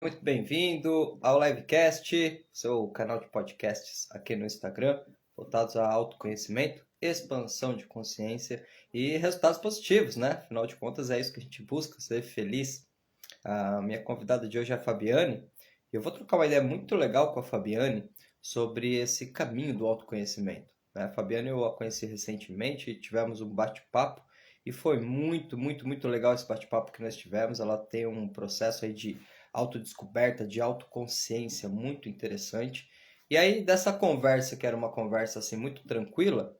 Muito bem-vindo ao Livecast, seu canal de podcasts aqui no Instagram, voltados a autoconhecimento, expansão de consciência e resultados positivos, né? Afinal de contas, é isso que a gente busca, ser feliz. A minha convidada de hoje é a Fabiane, e eu vou trocar uma ideia muito legal com a Fabiane sobre esse caminho do autoconhecimento, né? A Fabiane eu a conheci recentemente, tivemos um bate-papo, e foi muito legal esse bate-papo que nós tivemos. Ela tem um processo aí de autodescoberta, de autoconsciência muito interessante. E aí, dessa conversa, que era uma conversa assim muito tranquila,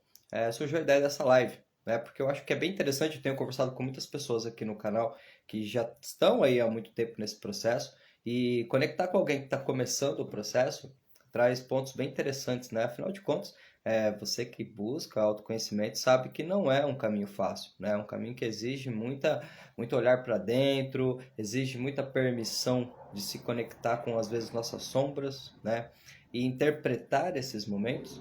surgiu a ideia dessa live, né? Porque eu acho que é bem interessante. Eu tenho conversado com muitas pessoas aqui no canal que já estão aí há muito tempo nesse processo, e conectar com alguém que está começando o processo traz pontos bem interessantes, né? Afinal de contas, você que busca autoconhecimento sabe que não é um caminho fácil, né? É um caminho que exige muito olhar para dentro, exige muita permissão de se conectar com, às vezes, nossas sombras, né? E interpretar esses momentos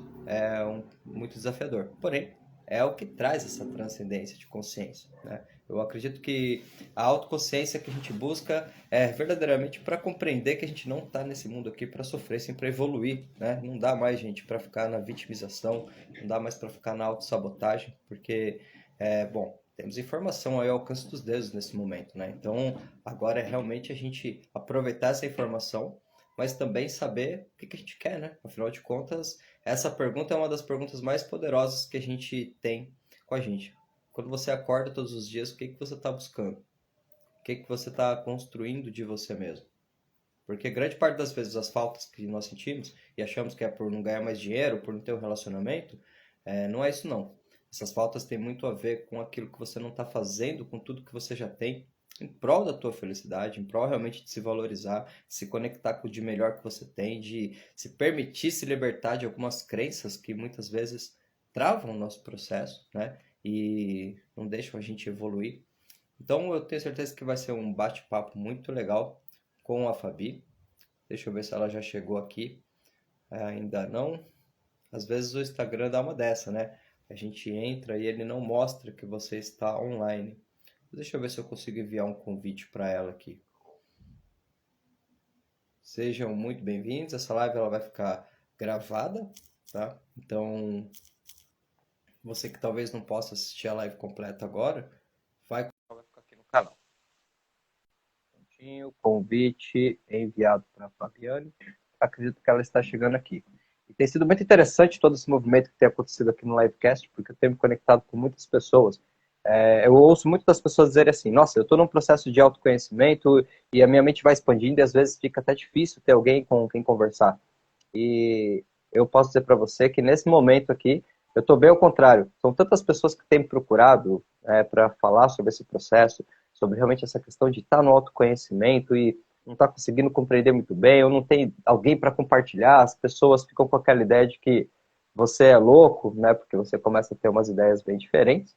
muito desafiador. Porém, é o que traz essa transcendência de consciência, né? Eu acredito que a autoconsciência que a gente busca é verdadeiramente para compreender que a gente não está nesse mundo aqui para sofrer, sim para evoluir, né? Não dá mais, gente, para ficar na vitimização, não dá mais para ficar na autossabotagem, porque, bom, temos informação aí ao alcance dos dedos nesse momento, né? Então, agora é realmente a gente aproveitar essa informação, mas também saber o que a gente quer, né? Afinal de contas, essa pergunta é uma das perguntas mais poderosas que a gente tem com a gente. Quando você acorda todos os dias, o que você está buscando? O que você está construindo de você mesmo? Porque grande parte das vezes as faltas que nós sentimos e achamos que é por não ganhar mais dinheiro, por não ter um relacionamento, não é isso não. Essas faltas têm muito a ver com aquilo que você não está fazendo com tudo que você já tem, em prol da tua felicidade, em prol realmente de se valorizar, de se conectar com o de melhor que você tem, de se permitir se libertar de algumas crenças que muitas vezes travam o nosso processo, né? E não deixam a gente evoluir. Então eu tenho certeza que vai ser um bate-papo muito legal com a Fabi. Deixa eu ver se ela já chegou aqui. Ainda não. Às vezes o Instagram dá uma dessa, né? A gente entra e ele não mostra que você está online. Deixa eu ver se eu consigo enviar um convite para ela aqui. Sejam muito bem-vindos. Essa live ela vai ficar gravada, tá? Então, você que talvez não possa assistir a live completa agora, vai ficar aqui no canal. Convite enviado para a Fabiane. Acredito que ela está chegando aqui. E tem sido muito interessante todo esse movimento que tem acontecido aqui no Livecast, porque eu tenho me conectado com muitas pessoas. Eu ouço muitas pessoas dizerem assim: nossa, eu estou num processo de autoconhecimento e a minha mente vai expandindo e às vezes fica até difícil ter alguém com quem conversar. E eu posso dizer para você que nesse momento aqui, eu estou bem ao contrário. São tantas pessoas que têm me procurado para falar sobre esse processo, sobre realmente essa questão de estar no autoconhecimento e não está conseguindo compreender muito bem, ou não tem alguém para compartilhar. As pessoas ficam com aquela ideia de que você é louco, né? Porque você começa a ter umas ideias bem diferentes.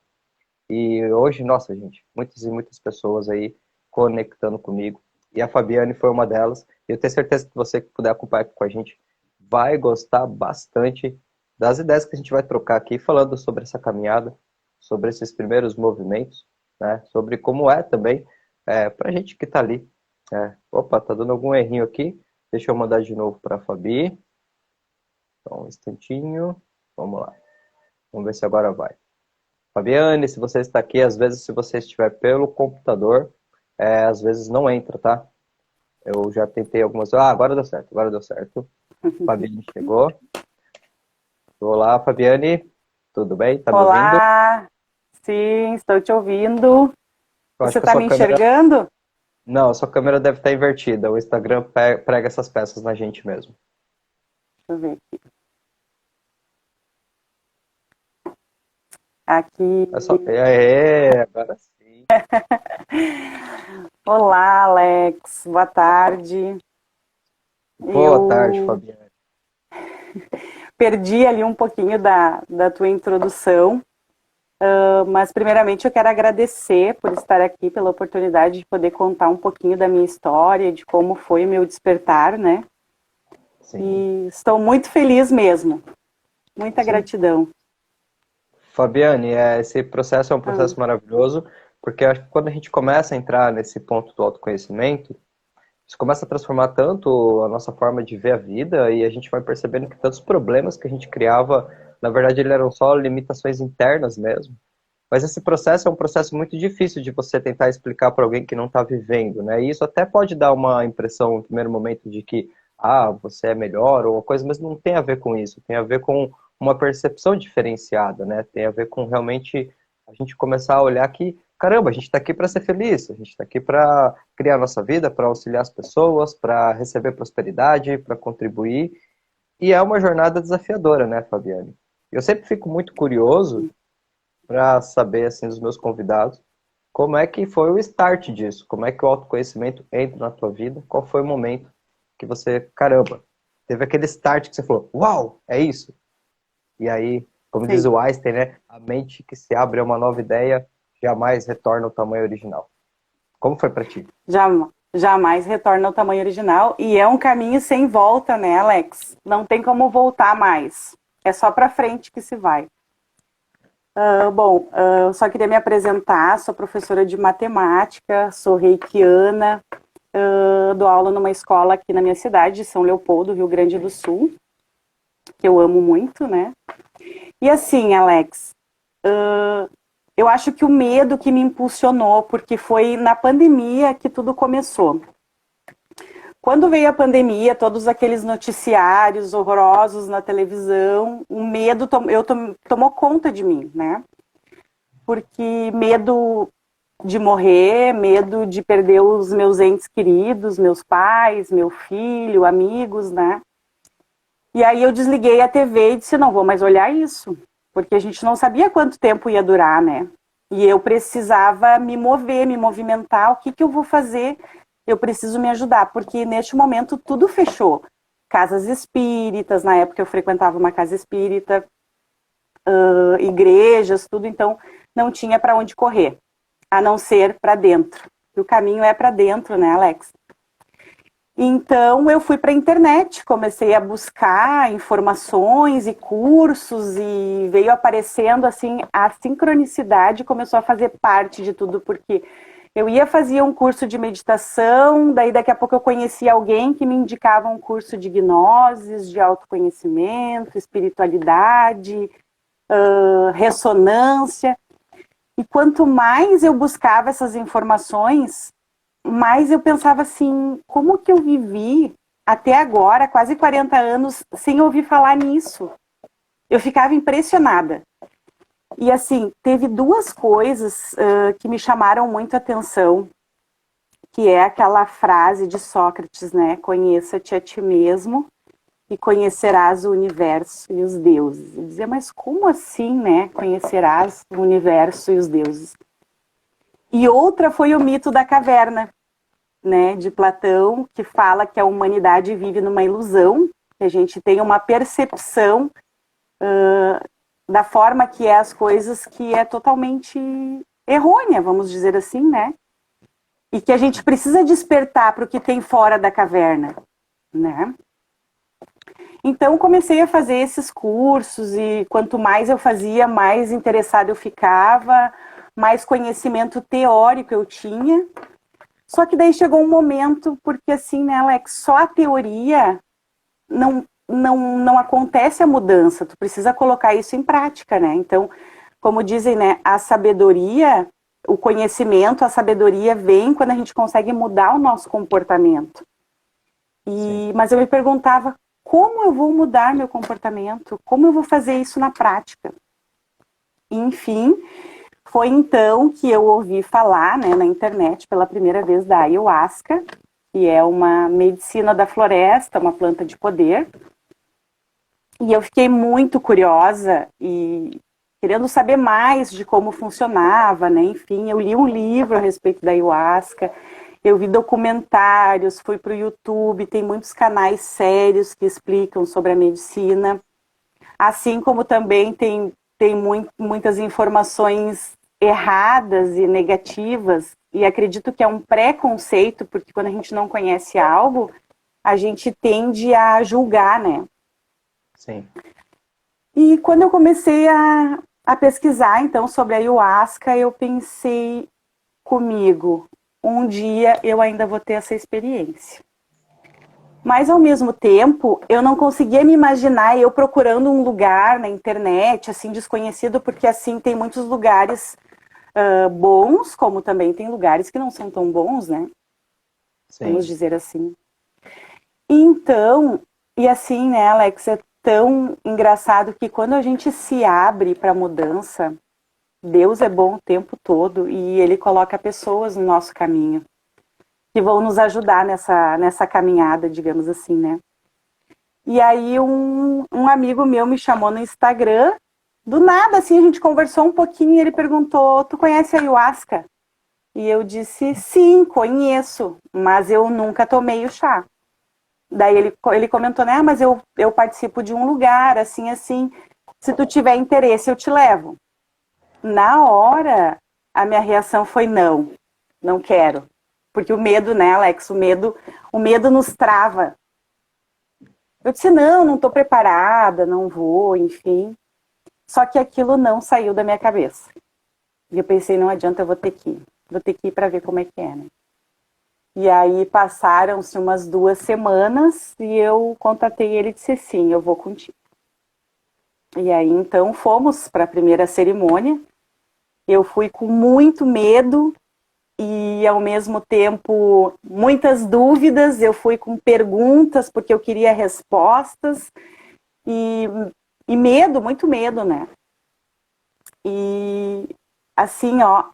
E hoje, nossa, gente, muitas e muitas pessoas aí conectando comigo. E a Fabiane foi uma delas. E eu tenho certeza que você que puder acompanhar aqui com a gente vai gostar bastante das ideias que a gente vai trocar aqui, falando sobre essa caminhada, sobre esses primeiros movimentos, né? Sobre como é também para a gente que está ali. Opa, tá dando algum errinho aqui. Deixa eu mandar de novo para a Fabi. Então, um instantinho. Vamos lá. Vamos ver se agora vai. Fabiane, se você está aqui, às vezes, se você estiver pelo computador, às vezes não entra, tá? Eu já tentei algumas... agora deu certo, agora deu certo. Fabiane chegou. Olá, Fabiane. Tudo bem? Tá me ouvindo? Olá, sim, estou te ouvindo. Eu Você acho que a está sua me câmera... enxergando? Não, a sua câmera deve estar invertida. O Instagram prega essas peças na gente mesmo. Deixa eu ver aqui. É só... agora sim. Olá, Alex, boa tarde. Boa tarde, Eu Fabiane. perdi ali um pouquinho da tua introdução, mas primeiramente eu quero agradecer por estar aqui, pela oportunidade de poder contar um pouquinho da minha história, de como foi o meu despertar, né? Sim, E estou muito feliz mesmo. Muita sim. gratidão. Fabiane, esse processo é um Ah, processo maravilhoso, porque eu acho que quando a gente começa a entrar nesse ponto do autoconhecimento, isso começa a transformar tanto a nossa forma de ver a vida e a gente vai percebendo que tantos problemas que a gente criava, na verdade, eles eram só limitações internas mesmo. Mas esse processo é um processo muito difícil de você tentar explicar para alguém que não está vivendo, né? E isso até pode dar uma impressão, no primeiro momento, de que, você é melhor ou coisa, mas não tem a ver com isso. Tem a ver com uma percepção diferenciada, né? Tem a ver com realmente a gente começar a olhar que, caramba, a gente está aqui para ser feliz, a gente está aqui para criar a nossa vida, para auxiliar as pessoas, para receber prosperidade, para contribuir. E é uma jornada desafiadora, né, Fabiane? Eu sempre fico muito curioso para saber, assim, dos meus convidados, como é que foi o start disso? Como é que o autoconhecimento entra na tua vida? Qual foi o momento que você, caramba, teve aquele start que você falou, uau, é isso? E aí, como diz Sim. o Einstein, né? A mente que se abre a uma nova ideia jamais retorna ao tamanho original. Como foi para ti? Jamais retorna ao tamanho original. E é um caminho sem volta, né, Alex? Não tem como voltar mais. É só para frente que se vai. Eu só queria me apresentar. Sou professora de matemática, sou reikiana, dou aula numa escola aqui na minha cidade, São Leopoldo, Rio Grande do Sul, que eu amo muito, né? E assim, Alex, eu acho que o medo que me impulsionou, porque foi na pandemia que tudo começou. Quando veio a pandemia, todos aqueles noticiários horrorosos na televisão, o medo tomou conta de mim, né? Porque medo de morrer, medo de perder os meus entes queridos, meus pais, meu filho, amigos, né? E aí eu desliguei a TV e disse, não vou mais olhar isso, porque a gente não sabia quanto tempo ia durar, né? E eu precisava me mover, me movimentar, o que eu vou fazer? Eu preciso me ajudar, porque neste momento tudo fechou. Casas espíritas, na época eu frequentava uma casa espírita, igrejas, tudo, então não tinha para onde correr, a não ser para dentro. E o caminho é para dentro, né, Alex? Então eu fui para a internet, comecei a buscar informações e cursos e veio aparecendo assim, a sincronicidade começou a fazer parte de tudo, porque eu ia fazer um curso de meditação, daí daqui a pouco eu conhecia alguém que me indicava um curso de gnoses, de autoconhecimento, espiritualidade, ressonância. E quanto mais eu buscava essas informações, mais eu pensava assim, como que eu vivi até agora, quase 40 anos, sem ouvir falar nisso? Eu ficava impressionada. E assim, teve duas coisas que me chamaram muito a atenção, que é aquela frase de Sócrates, né? Conheça-te a ti mesmo e conhecerás o universo e os deuses. Eu dizia, mas como assim, né? Conhecerás o universo e os deuses. E outra foi o mito da caverna, né? De Platão, que fala que a humanidade vive numa ilusão, que a gente tem uma percepção da forma que é as coisas que é totalmente errônea, vamos dizer assim, né? E que a gente precisa despertar para o que tem fora da caverna, né? Então comecei a fazer esses cursos e quanto mais eu fazia, mais interessada eu ficava, mais conhecimento teórico eu tinha. Só que daí chegou um momento, porque assim, né, Alex, só a teoria não acontece a mudança, tu precisa colocar isso em prática, né? Então, como dizem, né, a sabedoria, o conhecimento, a sabedoria vem quando a gente consegue mudar o nosso comportamento. Mas eu me perguntava, como eu vou mudar meu comportamento? Como eu vou fazer isso na prática? Enfim, foi então que eu ouvi falar, né, na internet pela primeira vez da ayahuasca, que é uma medicina da floresta, uma planta de poder. E eu fiquei muito curiosa e querendo saber mais de como funcionava, né? Enfim, eu li um livro a respeito da ayahuasca, eu vi documentários, fui para o YouTube, tem muitos canais sérios que explicam sobre a medicina, assim como também tem muitas informações erradas e negativas, e acredito que é um preconceito, porque quando a gente não conhece algo, a gente tende a julgar, né? Sim. E quando eu comecei a pesquisar, então, sobre a ayahuasca, eu pensei comigo, um dia eu ainda vou ter essa experiência. Mas, ao mesmo tempo, eu não conseguia me imaginar eu procurando um lugar na internet, assim, desconhecido, porque, assim, tem muitos lugares bons, como também tem lugares que não são tão bons, né? Vamos Sim. dizer assim. Então, e assim, né, Alex, é tão engraçado que quando a gente se abre para mudança, Deus é bom o tempo todo e Ele coloca pessoas no nosso caminho que vão nos ajudar nessa caminhada, digamos assim, né? E aí um amigo meu me chamou no Instagram, do nada, assim, a gente conversou um pouquinho e ele perguntou, tu conhece a ayahuasca? E eu disse, sim, conheço, mas eu nunca tomei o chá. Daí ele comentou, né, mas eu participo de um lugar, assim, assim, se tu tiver interesse eu te levo. Na hora, a minha reação foi não, não quero. Porque o medo, né, Alex, o medo nos trava. Eu disse, não, não estou preparada, não vou, enfim. Só que aquilo não saiu da minha cabeça. E eu pensei, não adianta, eu vou ter que ir para ver como é que é, né? E aí passaram-se umas 2 semanas e eu contatei ele e disse, sim, eu vou contigo. E aí então fomos para a primeira cerimônia. Eu fui com muito medo e ao mesmo tempo muitas dúvidas. Eu fui com perguntas porque eu queria respostas e, e medo, muito medo, né? E assim, ó,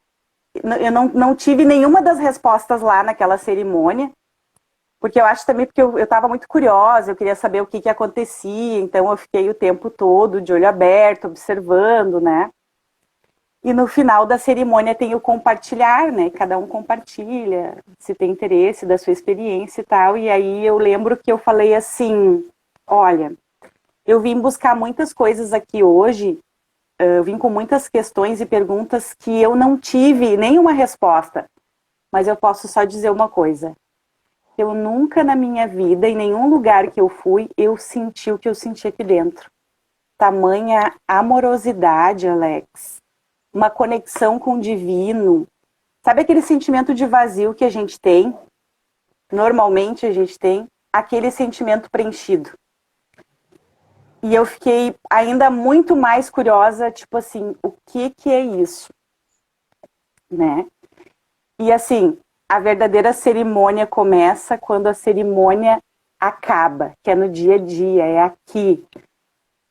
eu não tive nenhuma das respostas lá naquela cerimônia, porque eu acho também porque eu estava muito curiosa, eu queria saber o que, que acontecia, então eu fiquei o tempo todo de olho aberto, observando, né? E no final da cerimônia tem o compartilhar, né? Cada um compartilha, se tem interesse da sua experiência e tal. E aí eu lembro que eu falei assim, olha, eu vim buscar muitas coisas aqui hoje, eu vim com muitas questões e perguntas que eu não tive nenhuma resposta. Mas eu posso só dizer uma coisa. Eu nunca na minha vida, em nenhum lugar que eu fui, eu senti o que eu senti aqui dentro. Tamanha amorosidade, Alex. Uma conexão com o divino. Sabe aquele sentimento de vazio que a gente tem? Normalmente a gente tem. Aquele sentimento preenchido. E eu fiquei ainda muito mais curiosa, tipo assim, o que que é isso? Né? E assim, a verdadeira cerimônia começa quando a cerimônia acaba, que é no dia a dia, é aqui.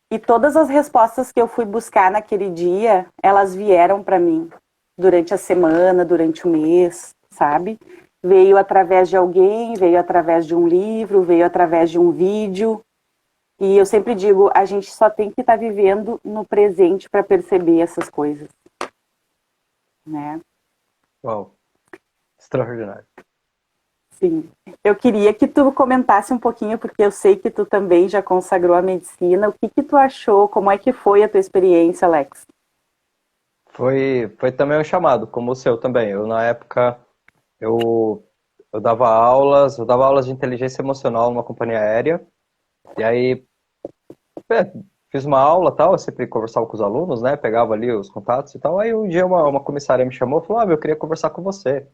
E todas as respostas que eu fui buscar naquele dia, elas vieram para mim durante a semana, durante o mês, sabe? Veio através de alguém, veio através de um livro, veio através de um vídeo. E eu sempre digo, a gente só tem que estar vivendo no presente para perceber essas coisas, né? Uau, extraordinário. Sim. Eu queria que tu comentasse um pouquinho, porque eu sei que tu também já consagrou a medicina. O que que tu achou? Como é que foi a tua experiência, Alex? Foi também um chamado, como o seu também. Eu, na época, eu, eu dava aulas de inteligência emocional numa companhia aérea. E aí, é, fiz uma aula tal, eu sempre conversava com os alunos, né? Pegava ali os contatos e tal. Aí um dia uma comissária me chamou e falou, eu queria conversar com você.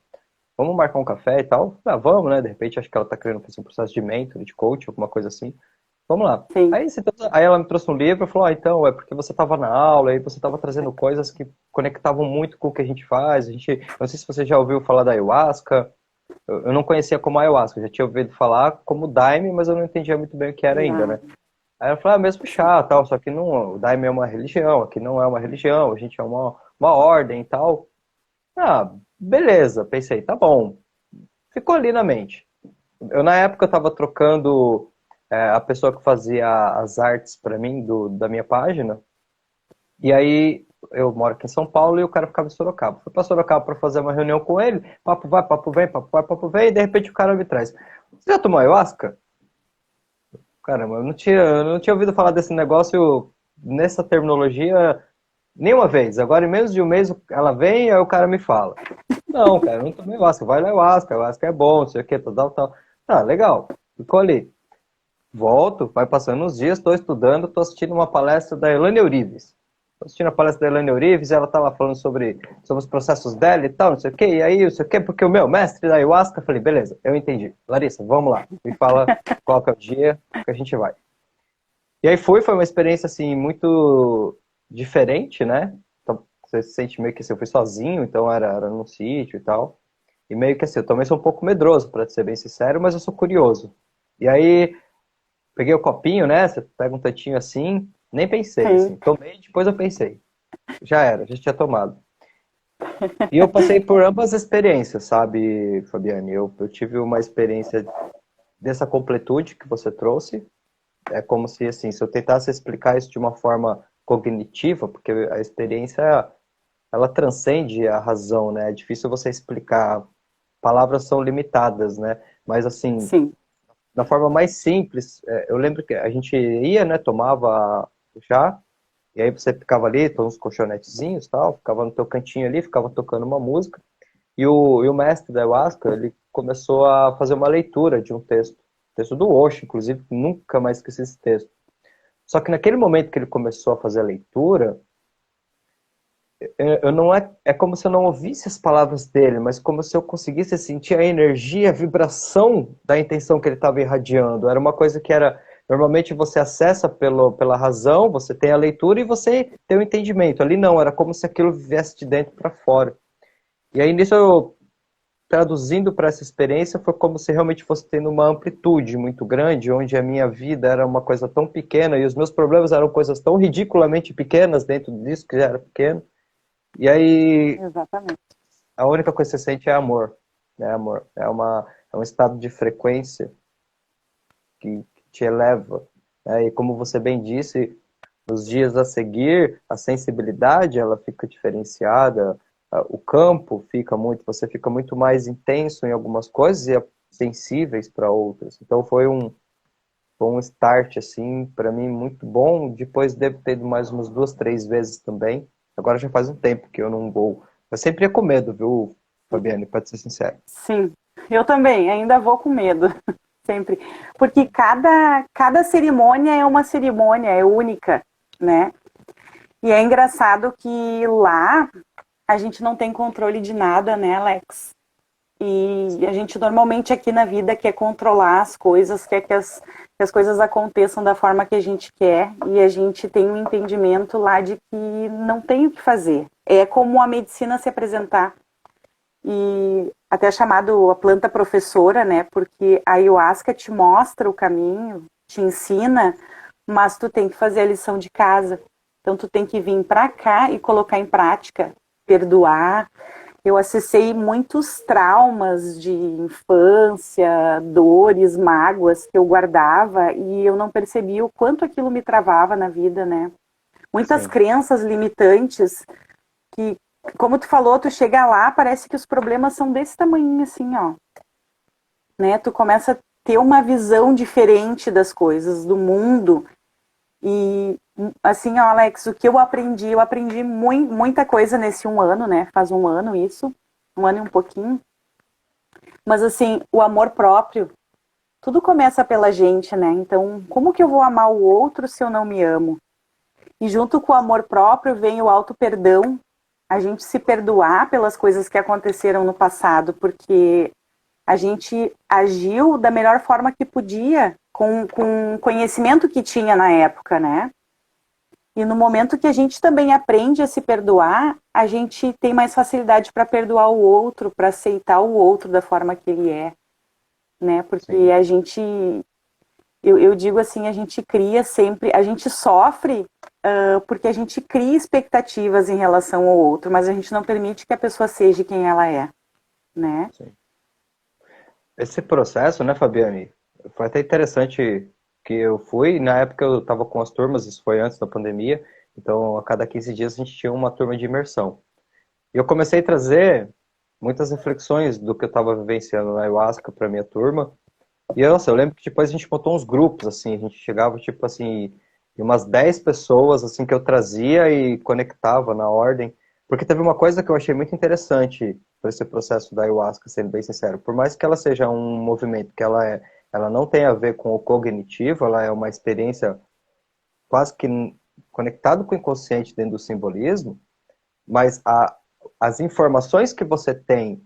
Vamos marcar um café e tal? Vamos, né? De repente, acho que ela tá querendo fazer um processo de mentor, de coach, alguma coisa assim. Vamos lá. Sim. Aí ela me trouxe um livro e falou, então, é porque você estava na aula e você estava trazendo coisas que conectavam muito com o que a gente faz. Não sei se você já ouviu falar da ayahuasca. Eu não conhecia como ayahuasca, eu já tinha ouvido falar como daime, mas eu não entendia muito bem o que era ainda, Não. né? Aí ela falou, mesmo chá, tal, só que não, o daime é uma religião, aqui não é uma religião, a gente é uma ordem e tal. Beleza, pensei, tá bom. Ficou ali na mente. Na época, eu estava trocando a pessoa que fazia as artes para mim da minha página. E aí, eu moro aqui em São Paulo e o cara ficava em Sorocaba. Fui para Sorocaba para fazer uma reunião com ele. Papo vai, papo vem, papo vai, papo vem. E de repente o cara me traz. Você já tomou ayahuasca? Caramba, eu não tinha ouvido falar desse negócio nessa terminologia nenhuma vez. Agora, em menos de um mês, ela vem e aí o cara me fala. Não, cara, eu não tomei ayahuasca. Vai lá ayahuasca é bom, não sei o que, tal, tal. Tá, legal. Ficou ali. Volto, vai passando uns dias, estou estudando, estou assistindo uma palestra da Elaine Eurives. assistindo a palestra da Elaine Orives, ela estava falando sobre os processos dela e tal, não sei o quê, e aí, não sei o quê, porque o meu mestre da Ayahuasca, eu falei, beleza, eu entendi. Larissa, vamos lá, me fala qual que é o dia que a gente vai. E aí foi uma experiência, assim, muito diferente, né? Então, você se sente meio que assim, eu fui sozinho, então era num sítio e tal. E meio que assim, eu também sou um pouco medroso, para ser bem sincero, mas eu sou curioso. E aí, peguei o copinho, né? Você pega um tantinho assim, nem pensei, Sim. assim. Tomei, depois eu pensei. Já era, já tinha tomado. E eu passei por ambas as experiências, sabe, Fabiane? Eu tive uma experiência dessa completude que você trouxe. É como se, assim, se eu tentasse explicar isso de uma forma cognitiva, porque a experiência, ela transcende a razão, né? É difícil você explicar. Palavras são limitadas, né? Mas, assim, Sim. da forma mais simples, eu lembro que a gente ia, né, tomava chá, e aí você ficava ali, com uns colchonetezinhos e tal, ficava no teu cantinho ali, ficava tocando uma música, e o mestre da Ayahuasca, ele começou a fazer uma leitura de um texto do Osho, inclusive, nunca mais esqueci esse texto. Só que naquele momento que ele começou a fazer a leitura, eu não é como se eu não ouvisse as palavras dele, mas como se eu conseguisse sentir a energia, a vibração da intenção que ele estava irradiando. Era uma coisa que era normalmente você acessa pela razão, você tem a leitura e você tem o entendimento. Ali não, era como se aquilo viesse de dentro para fora. E aí nisso eu traduzindo para essa experiência foi como se realmente fosse tendo uma amplitude muito grande, onde a minha vida era uma coisa tão pequena e os meus problemas eram coisas tão ridiculamente pequenas dentro disso que já era pequeno. E aí Exatamente. a única coisa que você sente é amor, né, amor? É um estado de frequência que te eleva, né? E como você bem disse, nos dias a seguir, a sensibilidade ela fica diferenciada, o campo fica muito, você fica muito mais intenso em algumas coisas e é sensíveis para outras. Então foi um start assim para mim muito bom. Depois devo ter ido mais umas 2, 3 vezes também. Agora já faz um tempo que eu não vou. Eu sempre ia com medo, viu, Fabiane, para ser sincero. Sim. Eu também, ainda vou com medo. Sempre. Porque cada cerimônia é uma cerimônia, é única, né? E é engraçado que lá a gente não tem controle de nada, né, Alex? E a gente normalmente aqui na vida quer controlar as coisas, quer que as coisas aconteçam da forma que a gente quer, e a gente tem um entendimento lá de que não tem o que fazer. É como a medicina se apresentar. E até chamado a planta professora, né? Porque a ayahuasca te mostra o caminho, te ensina, mas tu tem que fazer a lição de casa. Então tu tem que vir para cá e colocar em prática, perdoar. Eu acessei muitos traumas de infância, dores, mágoas que eu guardava e eu não percebia o quanto aquilo me travava na vida, né? Muitas Sim, crenças limitantes que, como tu falou, tu chega lá, parece que os problemas são desse tamanho assim, ó. Né? Tu começa a ter uma visão diferente das coisas, do mundo. E assim, ó, Alex, o que eu aprendi muita coisa nesse 1 ano, né? Faz 1 ano isso, 1 ano e um pouquinho. Mas assim, o amor próprio, tudo começa pela gente, né? Então, como que eu vou amar o outro se eu não me amo? E junto com o amor próprio vem o auto-perdão, a gente se perdoar pelas coisas que aconteceram no passado, porque a gente agiu da melhor forma que podia, com o conhecimento que tinha na época, né? E no momento que a gente também aprende a se perdoar, a gente tem mais facilidade para perdoar o outro, para aceitar o outro da forma que ele é, né? Porque sim. a gente, eu digo assim, a gente cria sempre, a gente sofre porque a gente cria expectativas em relação ao outro, mas a gente não permite que a pessoa seja quem ela é, né? Sim. Esse processo, né, Fabiane, foi até interessante que eu fui, na época eu estava com as turmas, isso foi antes da pandemia, então a cada 15 dias a gente tinha uma turma de imersão. E eu comecei a trazer muitas reflexões do que eu estava vivenciando na Ayahuasca para minha turma. E nossa, eu lembro que depois a gente montou uns grupos, assim, a gente chegava, tipo assim, de umas 10 pessoas, assim, que eu trazia e conectava na ordem. Porque teve uma coisa que eu achei muito interessante por esse processo da Ayahuasca, sendo bem sincero. Por mais que ela seja um movimento que ela não tem a ver com o cognitivo, ela é uma experiência quase que conectado com o inconsciente dentro do simbolismo, mas as informações que você tem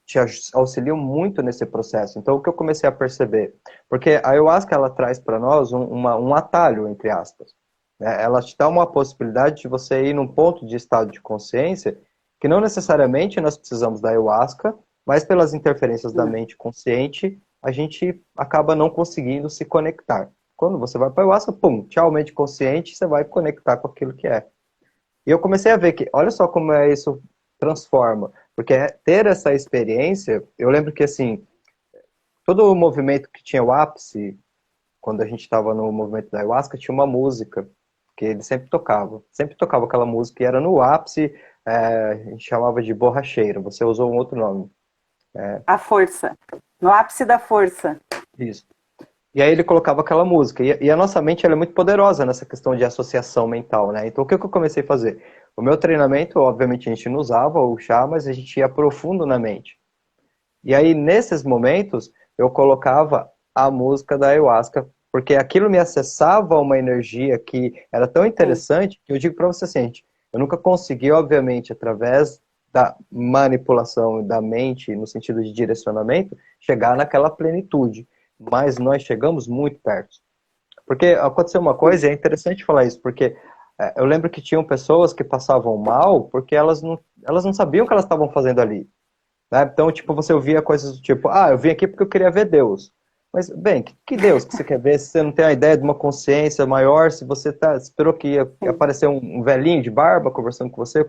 te auxiliam muito nesse processo. Então, o que eu comecei a perceber? Porque a ayahuasca, ela traz para nós um atalho, entre aspas. Né? Ela te dá uma possibilidade de você ir num ponto de estado de consciência que não necessariamente nós precisamos da ayahuasca, mas pelas interferências da mente consciente, a gente acaba não conseguindo se conectar. Quando você vai para a ayahuasca, pum, tchau, mente consciente, você vai conectar com aquilo que é. E eu comecei a ver que, olha só como isso transforma. Porque ter essa experiência, eu lembro que assim, todo o movimento que tinha o ápice, quando a gente estava no movimento da ayahuasca, tinha uma música que ele sempre tocava aquela música e era no ápice, a gente chamava de borracheiro, você usou um outro nome. A força, no ápice da força. Isso. E aí ele colocava aquela música. E a nossa mente ela é muito poderosa nessa questão de associação mental, né? Então o que eu comecei a fazer? O meu treinamento, obviamente, a gente não usava o chá, mas a gente ia profundo na mente. E aí, nesses momentos, eu colocava a música da ayahuasca, porque aquilo me acessava uma energia que era tão interessante que eu digo para você, gente, eu nunca consegui, obviamente, através da manipulação da mente, no sentido de direcionamento, chegar naquela plenitude. Mas nós chegamos muito perto. Porque aconteceu uma coisa, e é interessante falar isso, porque eu lembro que tinham pessoas que passavam mal porque elas não sabiam o que elas estavam fazendo ali. Né? Então, tipo, você ouvia coisas do tipo, eu vim aqui porque eu queria ver Deus. Mas, bem, que Deus que você quer ver se você não tem a ideia de uma consciência maior, se você esperou que ia aparecer um velhinho de barba conversando com você,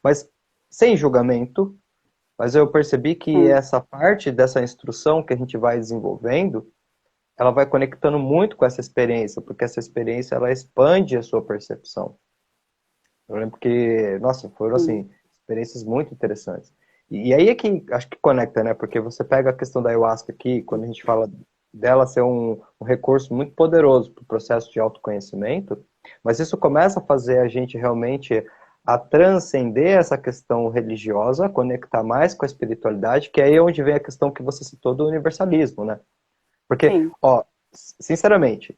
mas sem julgamento. Mas eu percebi que essa parte dessa instrução que a gente vai desenvolvendo, ela vai conectando muito com essa experiência, porque essa experiência, ela expande a sua percepção. Eu lembro que, nossa, foram, assim, experiências muito interessantes. E aí é que, acho que conecta, né? Porque você pega a questão da ayahuasca aqui, quando a gente fala dela ser um recurso muito poderoso para o processo de autoconhecimento, mas isso começa a fazer a gente realmente a transcender essa questão religiosa, conectar mais com a espiritualidade, que aí é onde vem a questão que você citou do universalismo, né? Porque, sinceramente,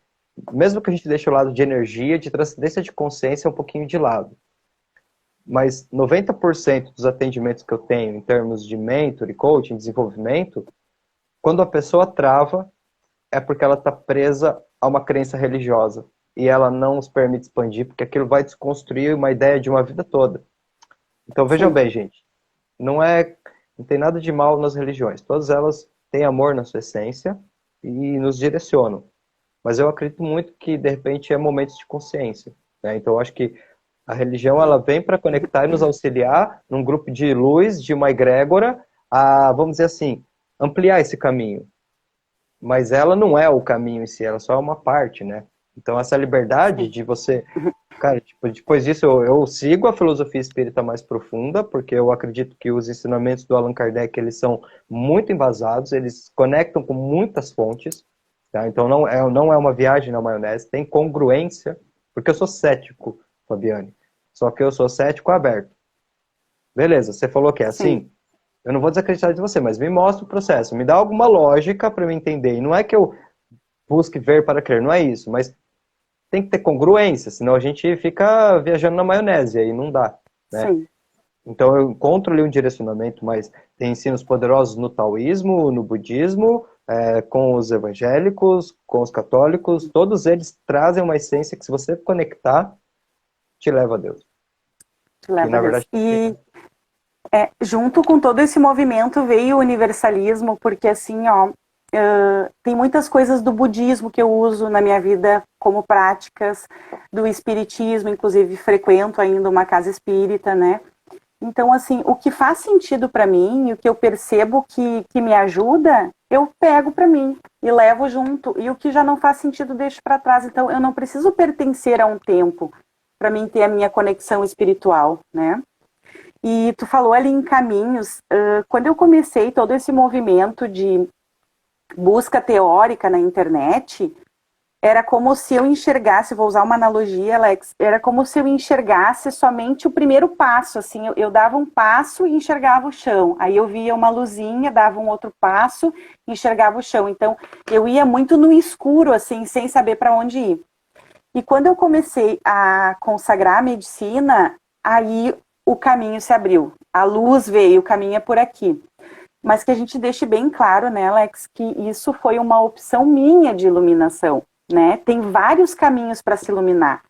mesmo que a gente deixe o lado de energia, de transcendência de consciência um pouquinho de lado, mas 90% dos atendimentos que eu tenho em termos de mentor e coaching, desenvolvimento, quando a pessoa trava, é porque ela está presa a uma crença religiosa e ela não nos permite expandir, porque aquilo vai desconstruir uma ideia de uma vida toda. Então, vejam bem, gente, não tem nada de mal nas religiões, todas elas têm amor na sua essência e nos direcionam. Mas eu acredito muito que, de repente, é momentos de consciência. Né? Então, eu acho que a religião ela vem para conectar e nos auxiliar num grupo de luz, de uma egrégora, a, vamos dizer assim, ampliar esse caminho. Mas ela não é o caminho em si, ela só é uma parte, né? Então, essa liberdade de você... Cara, tipo, depois disso, eu sigo a filosofia espírita mais profunda, porque eu acredito que os ensinamentos do Allan Kardec, eles são muito embasados, eles conectam com muitas fontes, tá? Então, não é uma viagem na maionese, tem congruência, porque eu sou cético, Fabiane, só que eu sou cético aberto. Beleza, você falou que é assim? Eu não vou desacreditar de você, mas me mostra o processo, me dá alguma lógica para eu entender, e não é que eu busque ver para crer, não é isso, mas tem que ter congruência, senão a gente fica viajando na maionese, aí não dá, né? Sim. Então eu encontro ali um direcionamento, mas tem ensinos poderosos no taoísmo, no budismo, com os evangélicos, com os católicos, todos eles trazem uma essência que se você conectar, te leva a Deus. Te leva a Deus. E junto com todo esse movimento veio o universalismo, porque assim, tem muitas coisas do budismo que eu uso na minha vida como práticas, do espiritismo, inclusive frequento ainda uma casa espírita, né? Então, assim, o que faz sentido para mim, o que eu percebo que me ajuda, eu pego para mim e levo junto. E o que já não faz sentido, deixo para trás. Então, eu não preciso pertencer a um tempo para mim ter a minha conexão espiritual, né? E tu falou ali em caminhos. Quando eu comecei todo esse movimento de busca teórica na internet, era como se eu enxergasse, vou usar uma analogia, Alex, era como se eu enxergasse somente o primeiro passo, assim, eu dava um passo e enxergava o chão, aí eu via uma luzinha, dava um outro passo e enxergava o chão, então eu ia muito no escuro, assim, sem saber para onde ir. E quando eu comecei a consagrar a medicina, aí o caminho se abriu. A luz veio, o caminho é por aqui. Mas que a gente deixe bem claro, né, Alex, que isso foi uma opção minha de iluminação, né? Tem vários caminhos para se iluminar.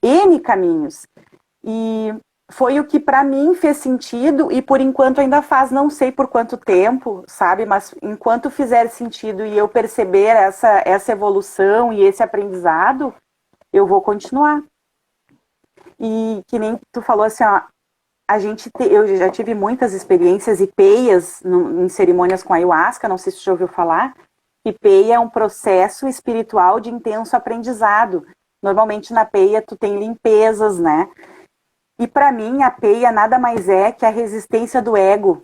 N caminhos. E foi o que para mim fez sentido e por enquanto ainda faz, não sei por quanto tempo, sabe? Mas enquanto fizer sentido e eu perceber essa evolução e esse aprendizado, eu vou continuar. E que nem tu falou assim, ó, eu já tive muitas experiências e peias em cerimônias com ayahuasca, não sei se você já ouviu falar, e peia é um processo espiritual de intenso aprendizado. Normalmente na peia tu tem limpezas, né? E para mim a peia nada mais é que a resistência do ego,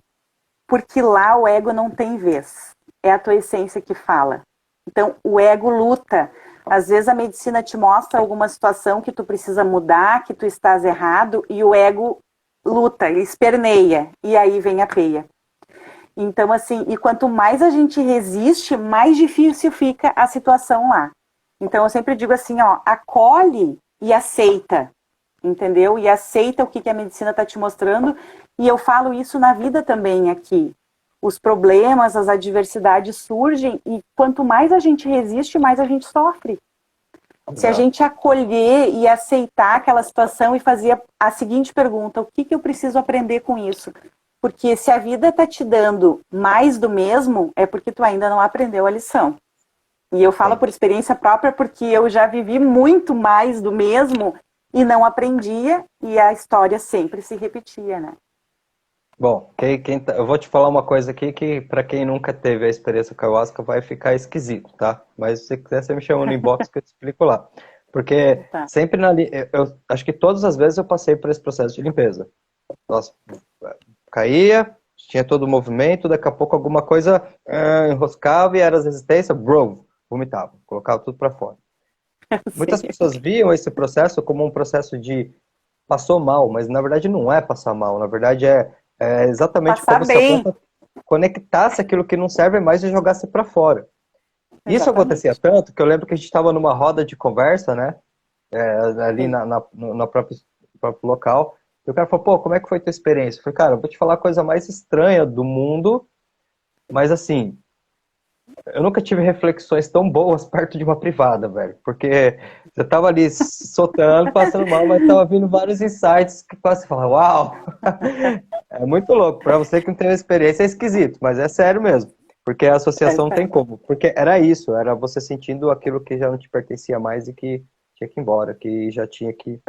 porque lá o ego não tem vez. É a tua essência que fala. Então o ego luta. Às vezes a medicina te mostra alguma situação que tu precisa mudar, que tu estás errado, e o ego luta, ele esperneia, e aí vem a peia. Então, assim, e quanto mais a gente resiste, mais difícil fica a situação lá. Então, eu sempre digo assim, ó, acolhe e aceita, entendeu? E aceita o que a medicina está te mostrando, e eu falo isso na vida também aqui. Os problemas, as adversidades surgem, e quanto mais a gente resiste, mais a gente sofre. Se a gente acolher e aceitar aquela situação e fazer a seguinte pergunta, o que eu preciso aprender com isso? Porque se a vida está te dando mais do mesmo, é porque tu ainda não aprendeu a lição. E eu falo por experiência própria porque eu já vivi muito mais do mesmo e não aprendia e a história sempre se repetia, né? Bom, eu vou te falar uma coisa aqui que para quem nunca teve a experiência com a ayahuasca vai ficar esquisito, tá? Mas se você quiser, você me chama no inbox que eu te explico lá. Porque Tá. sempre eu acho que todas as vezes eu passei por esse processo de limpeza. Nossa, caía, tinha todo o movimento, daqui a pouco alguma coisa enroscava e era as resistências, vomitava, colocava tudo para fora. Muitas pessoas viam esse processo como um processo de passou mal, mas na verdade não é passar mal, na verdade é exatamente Passar como bem. se a planta conectasse aquilo que não serve mais e jogasse para fora. Isso Exatamente. acontecia tanto que eu lembro que a gente estava numa roda de conversa, né? Ali no próprio local. E o cara falou, pô, como é que foi a tua experiência? Eu falei, cara, eu vou te falar a coisa mais estranha do mundo, mas assim, eu nunca tive reflexões tão boas perto de uma privada, velho. Porque você tava ali soltando, passando mal, mas tava vindo vários insights que quase fala, uau! É muito louco. Pra você que não tem experiência é esquisito, mas é sério mesmo. Porque a associação não tem como. Porque era isso, era você sentindo aquilo que já não te pertencia mais e que tinha que ir embora, que já tinha que...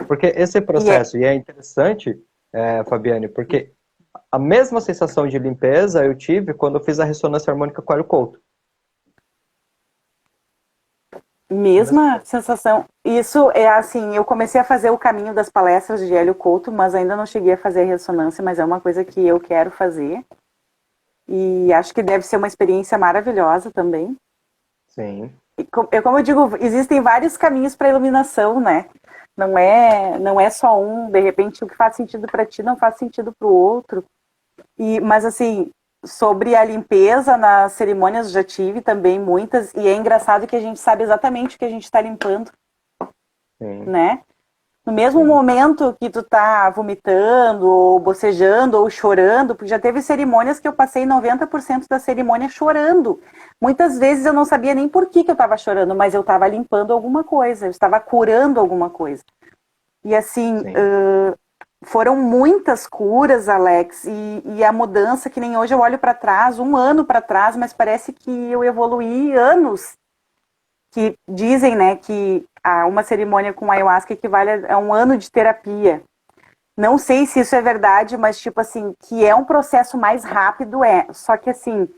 Porque esse processo, e é interessante, Fabiane, porque a mesma sensação de limpeza eu tive quando eu fiz a ressonância harmônica com Hélio Couto. Mesma sensação. Isso é assim, eu comecei a fazer o caminho das palestras de Hélio Couto, mas ainda não cheguei a fazer a ressonância, mas é uma coisa que eu quero fazer. E acho que deve ser uma experiência maravilhosa também. Sim. E como eu digo, existem vários caminhos para iluminação, né? Não é só um, de repente o que faz sentido para ti não faz sentido para o outro. Mas assim, sobre a limpeza nas cerimônias já tive também muitas, e é engraçado que a gente sabe exatamente o que a gente está limpando, Sim. né? No mesmo momento que tu tá vomitando, ou bocejando, ou chorando, porque já teve cerimônias que eu passei 90% da cerimônia chorando. Muitas vezes eu não sabia nem por que eu estava chorando, mas eu estava limpando alguma coisa, eu estava curando alguma coisa. E assim, foram muitas curas, Alex, e a mudança, que nem hoje eu olho para trás, um ano para trás, mas parece que eu evoluí anos. Que dizem, né, que uma cerimônia com ayahuasca equivale a um ano de terapia. Não sei se isso é verdade, mas tipo assim, que é um processo mais rápido, Só que assim,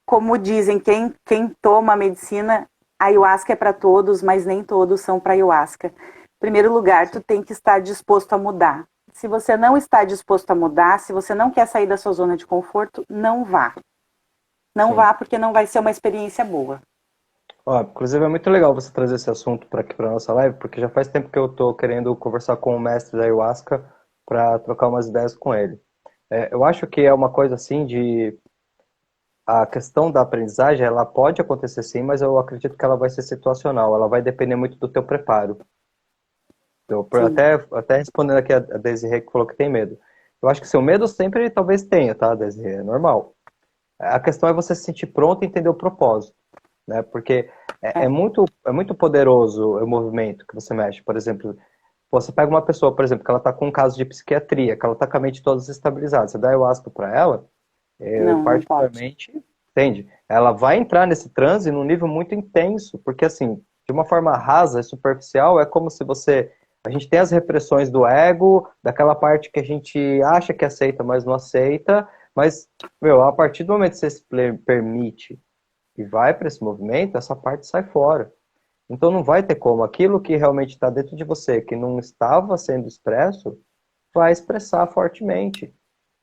como dizem, quem toma a medicina, a ayahuasca é para todos, mas nem todos são para ayahuasca. Em primeiro lugar, tu tem que estar disposto a mudar. Se você não está disposto a mudar, se você não quer sair da sua zona de conforto, não vá. Não vá, porque não vai ser uma experiência boa. Inclusive é muito legal você trazer esse assunto para aqui para nossa live, porque já faz tempo que eu tô querendo conversar com o mestre da ayahuasca para trocar umas ideias com ele. Eu acho que é uma coisa assim de a questão da aprendizagem, ela pode acontecer sim, mas eu acredito que ela vai ser situacional, ela vai depender muito do teu preparo. Eu, Sim. até respondendo aqui a Desirê que falou que tem medo. Eu acho que seu medo sempre talvez tenha, tá, Desirê? É normal. A questão é você se sentir pronto e entender o propósito, né? Porque É. é muito poderoso o movimento que você mexe. Por exemplo, você pega uma pessoa, por exemplo, que ela está com um caso de psiquiatria, que ela está com a mente toda desestabilizada. Você dá ayahuasca para ela, eu Não, não pode. particularmente, entende? Ela vai entrar nesse transe num nível muito intenso, porque assim, de uma forma rasa e superficial, é como se você. A gente tem as repressões do ego, daquela parte que a gente acha que aceita, mas não aceita, mas, meu, a partir do momento que você se permite e vai para esse movimento, essa parte sai fora. Então não vai ter como. Aquilo que realmente está dentro de você, que não estava sendo expresso, vai expressar fortemente.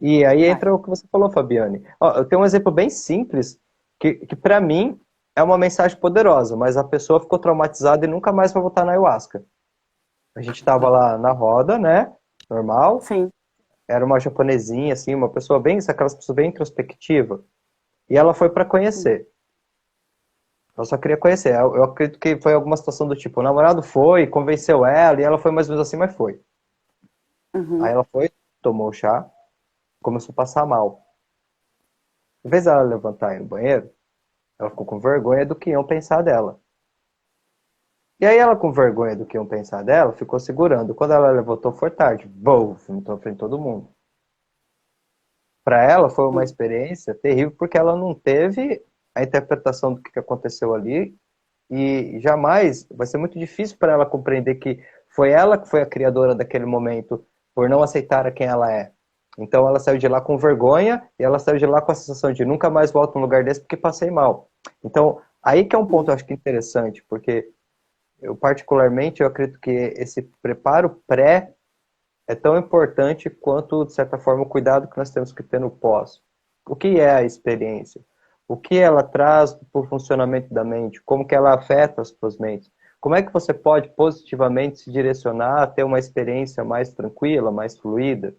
E aí Vai. entra o que você falou, Fabiane. Ó, eu tenho um exemplo bem simples, que para mim é uma mensagem poderosa, mas a pessoa ficou traumatizada e nunca mais vai voltar na ayahuasca. A gente estava lá na roda, né? Normal. Sim. Era uma japonesinha, assim, uma pessoa bem, aquelas pessoas bem introspectiva. E ela foi para Sim. conhecer. Ela só queria conhecer. Eu acredito que foi alguma situação do tipo, o namorado foi, convenceu ela, e ela foi mais ou menos assim, mas foi. Aí Uhum. ela foi, tomou o chá, começou a passar mal. Em vez dela levantar e ir no banheiro, ela ficou com vergonha do que iam pensar dela. E aí ela, com vergonha do que iam pensar dela, ficou segurando. Quando ela levantou, foi tarde. Bum, vomitou frente de todo mundo. Para ela foi uma Sim. experiência terrível porque ela não teve a interpretação do que aconteceu ali e jamais vai ser muito difícil para ela compreender que foi a criadora daquele momento por não aceitar a quem ela é. Então ela saiu de lá com vergonha e ela saiu de lá com a sensação de nunca mais volto num lugar desse porque passei mal. Então aí que é um ponto eu acho que interessante, porque eu particularmente eu acredito que esse preparo pré é tão importante quanto, de certa forma, o cuidado que nós temos que ter no pós. O que é a experiência? O que ela traz para o funcionamento da mente? Como que ela afeta as suas mentes? Como é que você pode positivamente se direcionar a ter uma experiência mais tranquila, mais fluida?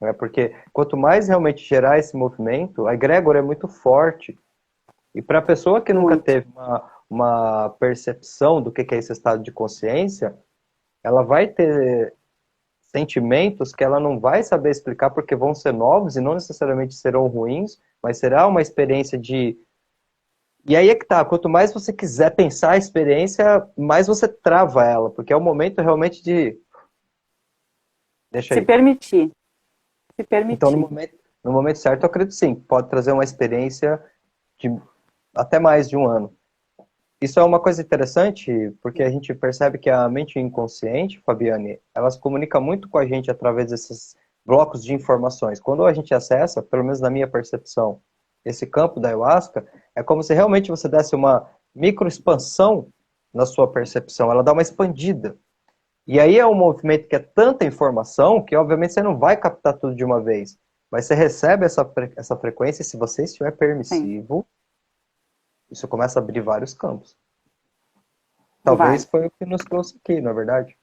Né? Porque quanto mais realmente gerar esse movimento, a egrégora é muito forte. E para a pessoa que nunca Muito. teve uma percepção do que é esse estado de consciência, ela vai ter sentimentos que ela não vai saber explicar porque vão ser novos e não necessariamente serão ruins, mas será uma experiência de. E aí é que tá, quanto mais você quiser pensar a experiência, mais você trava ela, porque é o momento realmente de. Deixa Se aí. permitir. Se Então, permitir. no momento certo, eu acredito sim, pode trazer uma experiência de até mais de um ano. Isso é uma coisa interessante, porque a gente percebe que a mente inconsciente, Fabiane, ela se comunica muito com a gente através desses blocos de informações. Quando a gente acessa, pelo menos na minha percepção, esse campo da ayahuasca, é como se realmente você desse uma microexpansão na sua percepção, ela dá uma expandida. E aí é um movimento que é tanta informação que, obviamente, você não vai captar tudo de uma vez. Mas você recebe essa frequência e, se você estiver Sim. permissivo, isso começa a abrir vários campos. Talvez Vai. foi o que nos trouxe aqui, na verdade.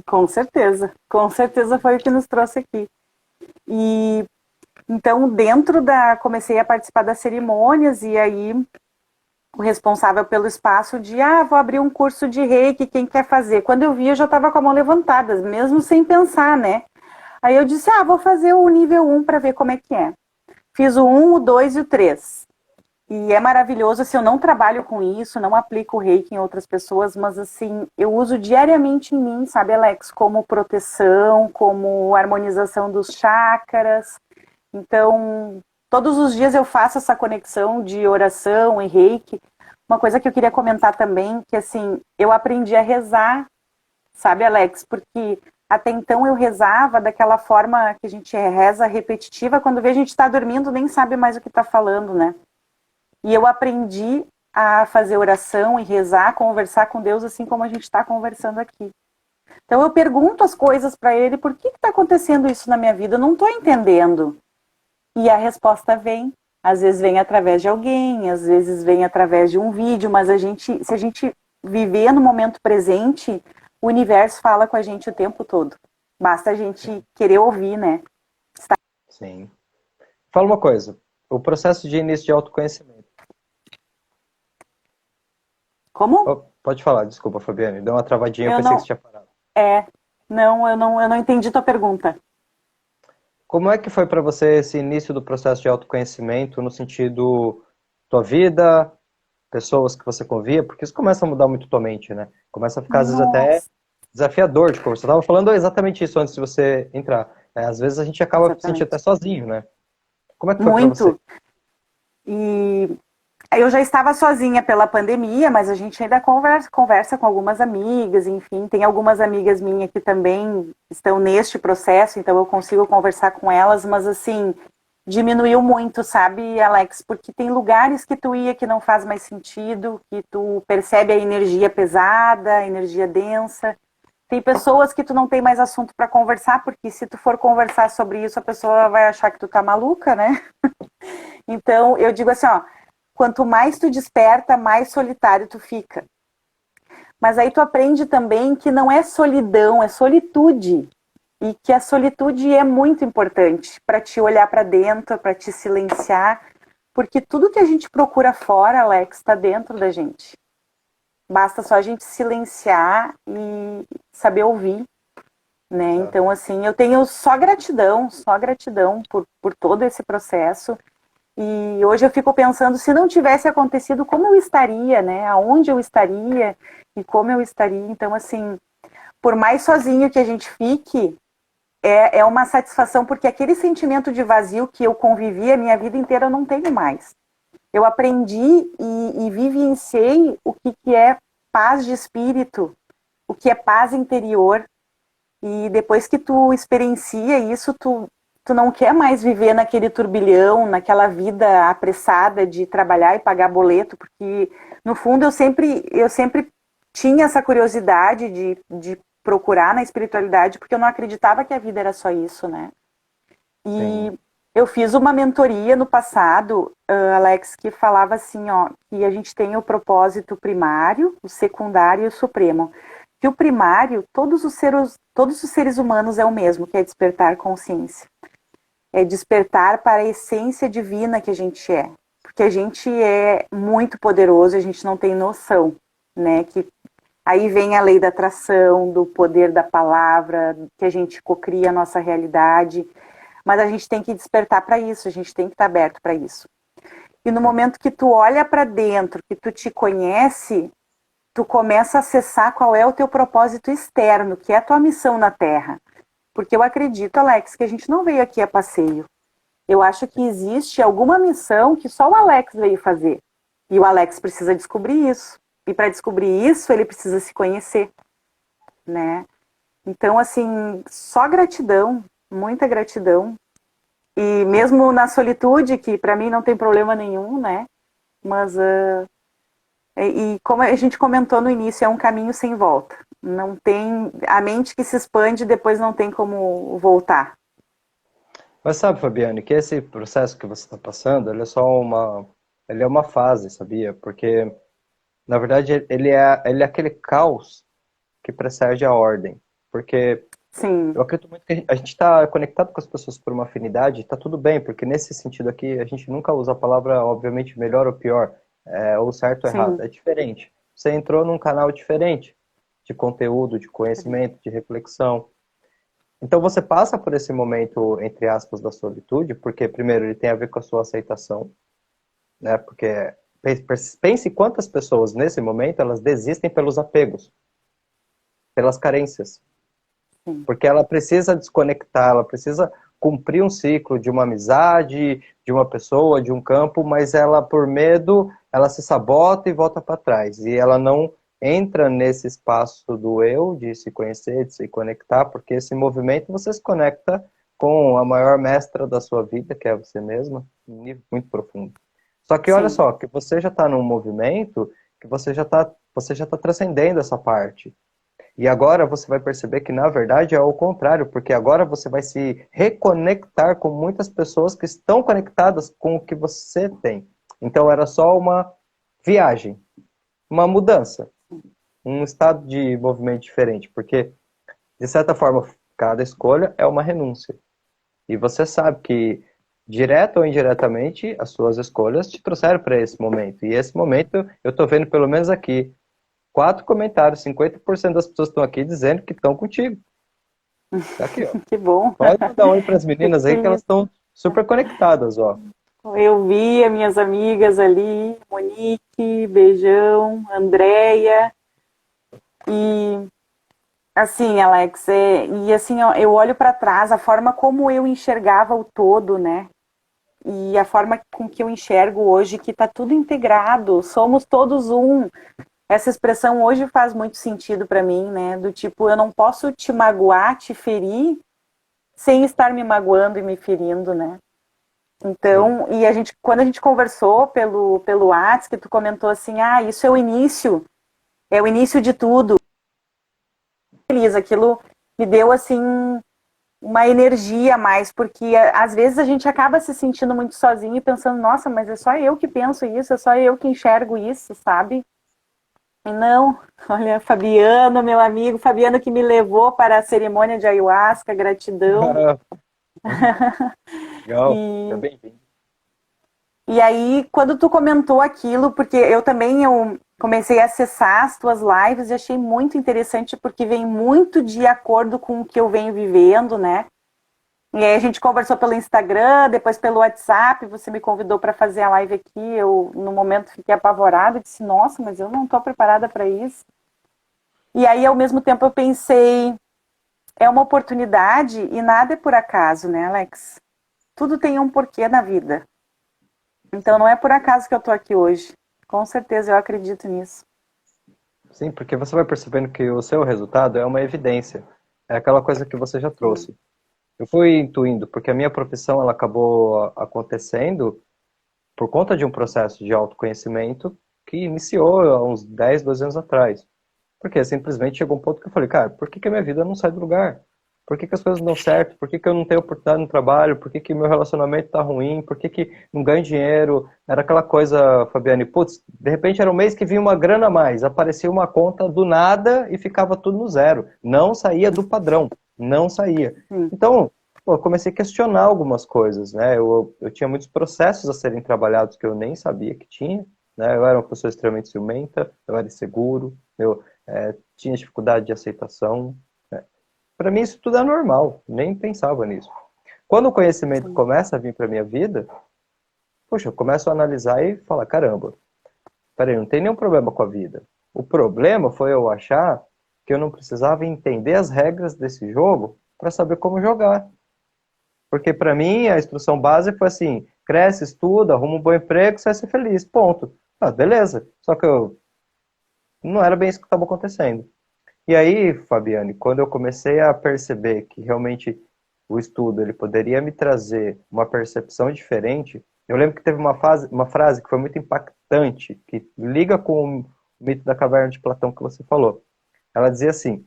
Com certeza. Com certeza foi o que nos trouxe aqui. E então, dentro da. Comecei a participar das cerimônias, e aí o responsável pelo espaço de, vou abrir um curso de reiki, quem quer fazer? Quando eu vi, eu já estava com a mão levantada, mesmo sem pensar, né? Aí eu disse, vou fazer o nível 1 para ver como é que é. Fiz o 1, o 2 e o 3. E é maravilhoso, assim, eu não trabalho com isso, não aplico o reiki em outras pessoas, mas assim, eu uso diariamente em mim, sabe, Alex? Como proteção, como harmonização dos chakras. Então, todos os dias eu faço essa conexão de oração e reiki. Uma coisa que eu queria comentar também, que assim, eu aprendi a rezar, sabe, Alex? Porque até então eu rezava daquela forma que a gente reza repetitiva, quando vê a gente está dormindo, nem sabe mais o que está falando, né? E eu aprendi a fazer oração e rezar, conversar com Deus assim como a gente está conversando aqui. Então eu pergunto as coisas para ele, por que está acontecendo isso na minha vida? Eu não estou entendendo. E a resposta vem. Às vezes vem através de alguém, às vezes vem através de um vídeo, mas se a gente viver no momento presente, o universo fala com a gente o tempo todo. Basta a gente querer ouvir, né? Sim. Fala uma coisa. o processo de início de autoconhecimento. Como? Oh, pode falar, desculpa, Fabiane. Deu uma travadinha, eu Eu pensei que não. você tinha parado. É. Não, eu não entendi tua pergunta. Como é que foi para você esse início do processo de autoconhecimento no sentido tua vida, pessoas que você convia? Porque isso começa a mudar muito tua mente, né? Começa a ficar, às vezes, até Nossa, desafiador de conversar. Eu estava falando exatamente isso antes de você entrar. Às vezes a gente acaba se sentindo até exatamente. sozinho, né? Como é que foi para você? Muito. E eu já estava sozinha pela pandemia, mas a gente ainda conversa com algumas amigas, enfim, tem algumas amigas minhas que também estão neste processo, então eu consigo conversar com elas, mas assim, diminuiu muito, sabe, Alex? Porque tem lugares que tu ia que não faz mais sentido, que tu percebe a energia pesada, a energia densa. Tem pessoas que tu não tem mais assunto para conversar, porque se tu for conversar sobre isso, a pessoa vai achar que tu tá maluca, né? Então, eu digo assim, ó, quanto mais tu desperta, mais solitário tu fica. Mas aí tu aprende também que não é solidão, é solitude. E que a solitude é muito importante para te olhar para dentro, para te silenciar, porque tudo que a gente procura fora, Alex, está dentro da gente. Basta só a gente silenciar e saber ouvir, né? Tá. Então, assim, eu tenho só gratidão por todo esse processo. E hoje eu fico pensando, se não tivesse acontecido, como eu estaria, né? Aonde eu estaria e como eu estaria. Então, assim, por mais sozinho que a gente fique, é uma satisfação, porque aquele sentimento de vazio que eu convivi a minha vida inteira eu não tenho mais. Eu aprendi e vivenciei o que é paz de espírito, o que é paz interior. E depois que tu experiencia isso, tu não quer mais viver naquele turbilhão, naquela vida apressada de trabalhar e pagar boleto, porque no fundo eu sempre tinha essa curiosidade de procurar na espiritualidade, porque eu não acreditava que a vida era só isso, né? Sim. E eu fiz uma mentoria no passado, Alex, que falava assim, ó, que a gente tem o propósito primário, o secundário e o supremo. Que o primário, todos os seres humanos é o mesmo, que é despertar consciência. É despertar para a essência divina que a gente é. Porque a gente é muito poderoso, a gente não tem noção, né? Que aí vem a lei da atração, do poder da palavra, que a gente cocria a nossa realidade. Mas a gente tem que despertar para isso, a gente tem que estar aberto para isso. E no Tá. momento que tu olha para dentro, que tu te conhece, tu começa a acessar qual é o teu propósito externo, que é a tua missão na Terra. Porque eu acredito, Alex, que a gente não veio aqui a passeio. Eu acho que existe alguma missão que só o Alex veio fazer. E o Alex precisa descobrir isso. E para descobrir isso, ele precisa se conhecer, né? Então, assim, só gratidão, muita gratidão. E mesmo na solitude, que para mim não tem problema nenhum, né? Mas, e como a gente comentou no início, é um caminho sem volta. Não tem, a mente que se expande depois não tem como voltar. Mas sabe, Fabiane, que esse processo que você está passando, ele é uma fase, sabia? Porque, na verdade, ele é aquele caos que precede a ordem. Porque Sim, eu acredito muito que a gente está conectado com as pessoas por uma afinidade, está tudo bem, porque nesse sentido aqui a gente nunca usa a palavra, obviamente, melhor ou pior, ou certo ou errado, sim. é diferente. Você entrou num canal diferente de conteúdo, de conhecimento, de reflexão. Então você passa por esse momento, entre aspas, da solitude, porque primeiro ele tem a ver com a sua aceitação, né? Porque pense quantas pessoas nesse momento elas desistem pelos apegos, pelas carências. Sim. Porque ela precisa desconectar, ela precisa cumprir um ciclo de uma amizade, de uma pessoa, de um campo, mas ela, por medo, ela se sabota e volta para trás. E ela não entra nesse espaço do eu, de se conhecer, de se conectar, porque esse movimento você se conecta com a maior mestra da sua vida, que é você mesma, um nível muito profundo. Só que olha Sim. só, que você já está num movimento que você já tá transcendendo essa parte. E agora você vai perceber que, na verdade, é o contrário, porque agora você vai se reconectar com muitas pessoas que estão conectadas com o que você tem. Então, era só uma viagem, uma mudança, um estado de movimento diferente, porque, de certa forma, cada escolha é uma renúncia. E você sabe que direta ou indiretamente, as suas escolhas te trouxeram para esse momento. E esse momento, eu tô vendo pelo menos aqui, 4 comentários, 50% das pessoas estão aqui dizendo que estão contigo. Tá aqui, ó. Que bom. Pode mandar um oi para as Fico meninas aí que elas feliz. estão super conectadas, ó. Eu vi as minhas amigas ali, Monique, beijão, Andréia, e assim, Alex, e assim, ó, eu olho para trás, a forma como eu enxergava o todo, né? E a forma com que eu enxergo hoje, que tá tudo integrado, somos todos um. Essa expressão hoje faz muito sentido para mim, né? Do tipo, eu não posso te magoar, te ferir, sem estar me magoando e me ferindo, né? Sim. Então, e quando a gente conversou pelo WhatsApp, que tu comentou assim, isso é o início de tudo. Feliz, aquilo me deu assim uma energia a mais, porque às vezes a gente acaba se sentindo muito sozinho e pensando, nossa, mas é só eu que penso isso, é só eu que enxergo isso, sabe? E não, olha, Fabiano, meu amigo, Fabiano que me levou para a cerimônia de ayahuasca, gratidão. Legal, é E bem-vindo. E aí, quando tu comentou aquilo, porque eu comecei a acessar as tuas lives e achei muito interessante porque vem muito de acordo com o que eu venho vivendo, né? E aí a gente conversou pelo Instagram, depois pelo WhatsApp, você me convidou para fazer a live aqui, eu no momento fiquei apavorada, disse, nossa, mas eu não estou preparada para isso. E aí, ao mesmo tempo, eu pensei, é uma oportunidade e nada é por acaso, né, Alex? Tudo tem um porquê na vida. Então não Sim. é por acaso que eu tô aqui hoje. Com certeza eu acredito nisso. Sim, porque você vai percebendo que o seu resultado é uma evidência. É aquela coisa que você já Sim, trouxe. Eu fui intuindo, porque a minha profissão ela acabou acontecendo por conta de um processo de autoconhecimento que iniciou há uns 10, 12 anos atrás. Porque simplesmente chegou um ponto que eu falei, cara, por que que a minha vida não sai do lugar? Por que que as coisas não dão certo? Por que que eu não tenho oportunidade no trabalho? Por que que meu relacionamento tá ruim? Por que que não ganho dinheiro? Era aquela coisa, Fabiane, putz, de repente era um mês que vinha uma grana a mais, aparecia uma conta do nada e ficava tudo no zero. Não saía do padrão, não saía. sim, Então, pô, eu comecei a questionar algumas coisas, né? Eu tinha muitos processos a serem trabalhados que eu nem sabia que tinha, né? Eu era uma pessoa extremamente ciumenta, eu era inseguro, tinha dificuldade de aceitação. Para mim isso tudo é normal, nem pensava nisso. Quando o conhecimento sim. começa a vir para minha vida, poxa, eu começo a analisar e falar, caramba, peraí, não tem nenhum problema com a vida. O problema foi eu achar que eu não precisava entender as regras desse jogo para saber como jogar. Porque para mim a instrução básica foi assim, cresce, estuda, arruma um bom emprego, você vai ser feliz, ponto. Ah, beleza. Só que eu não era bem isso que estava acontecendo. E aí, Fabiane, quando eu comecei a perceber que realmente o estudo ele poderia me trazer uma percepção diferente, eu lembro que teve uma frase que foi muito impactante, que liga com o mito da caverna de Platão que você falou. Ela dizia assim: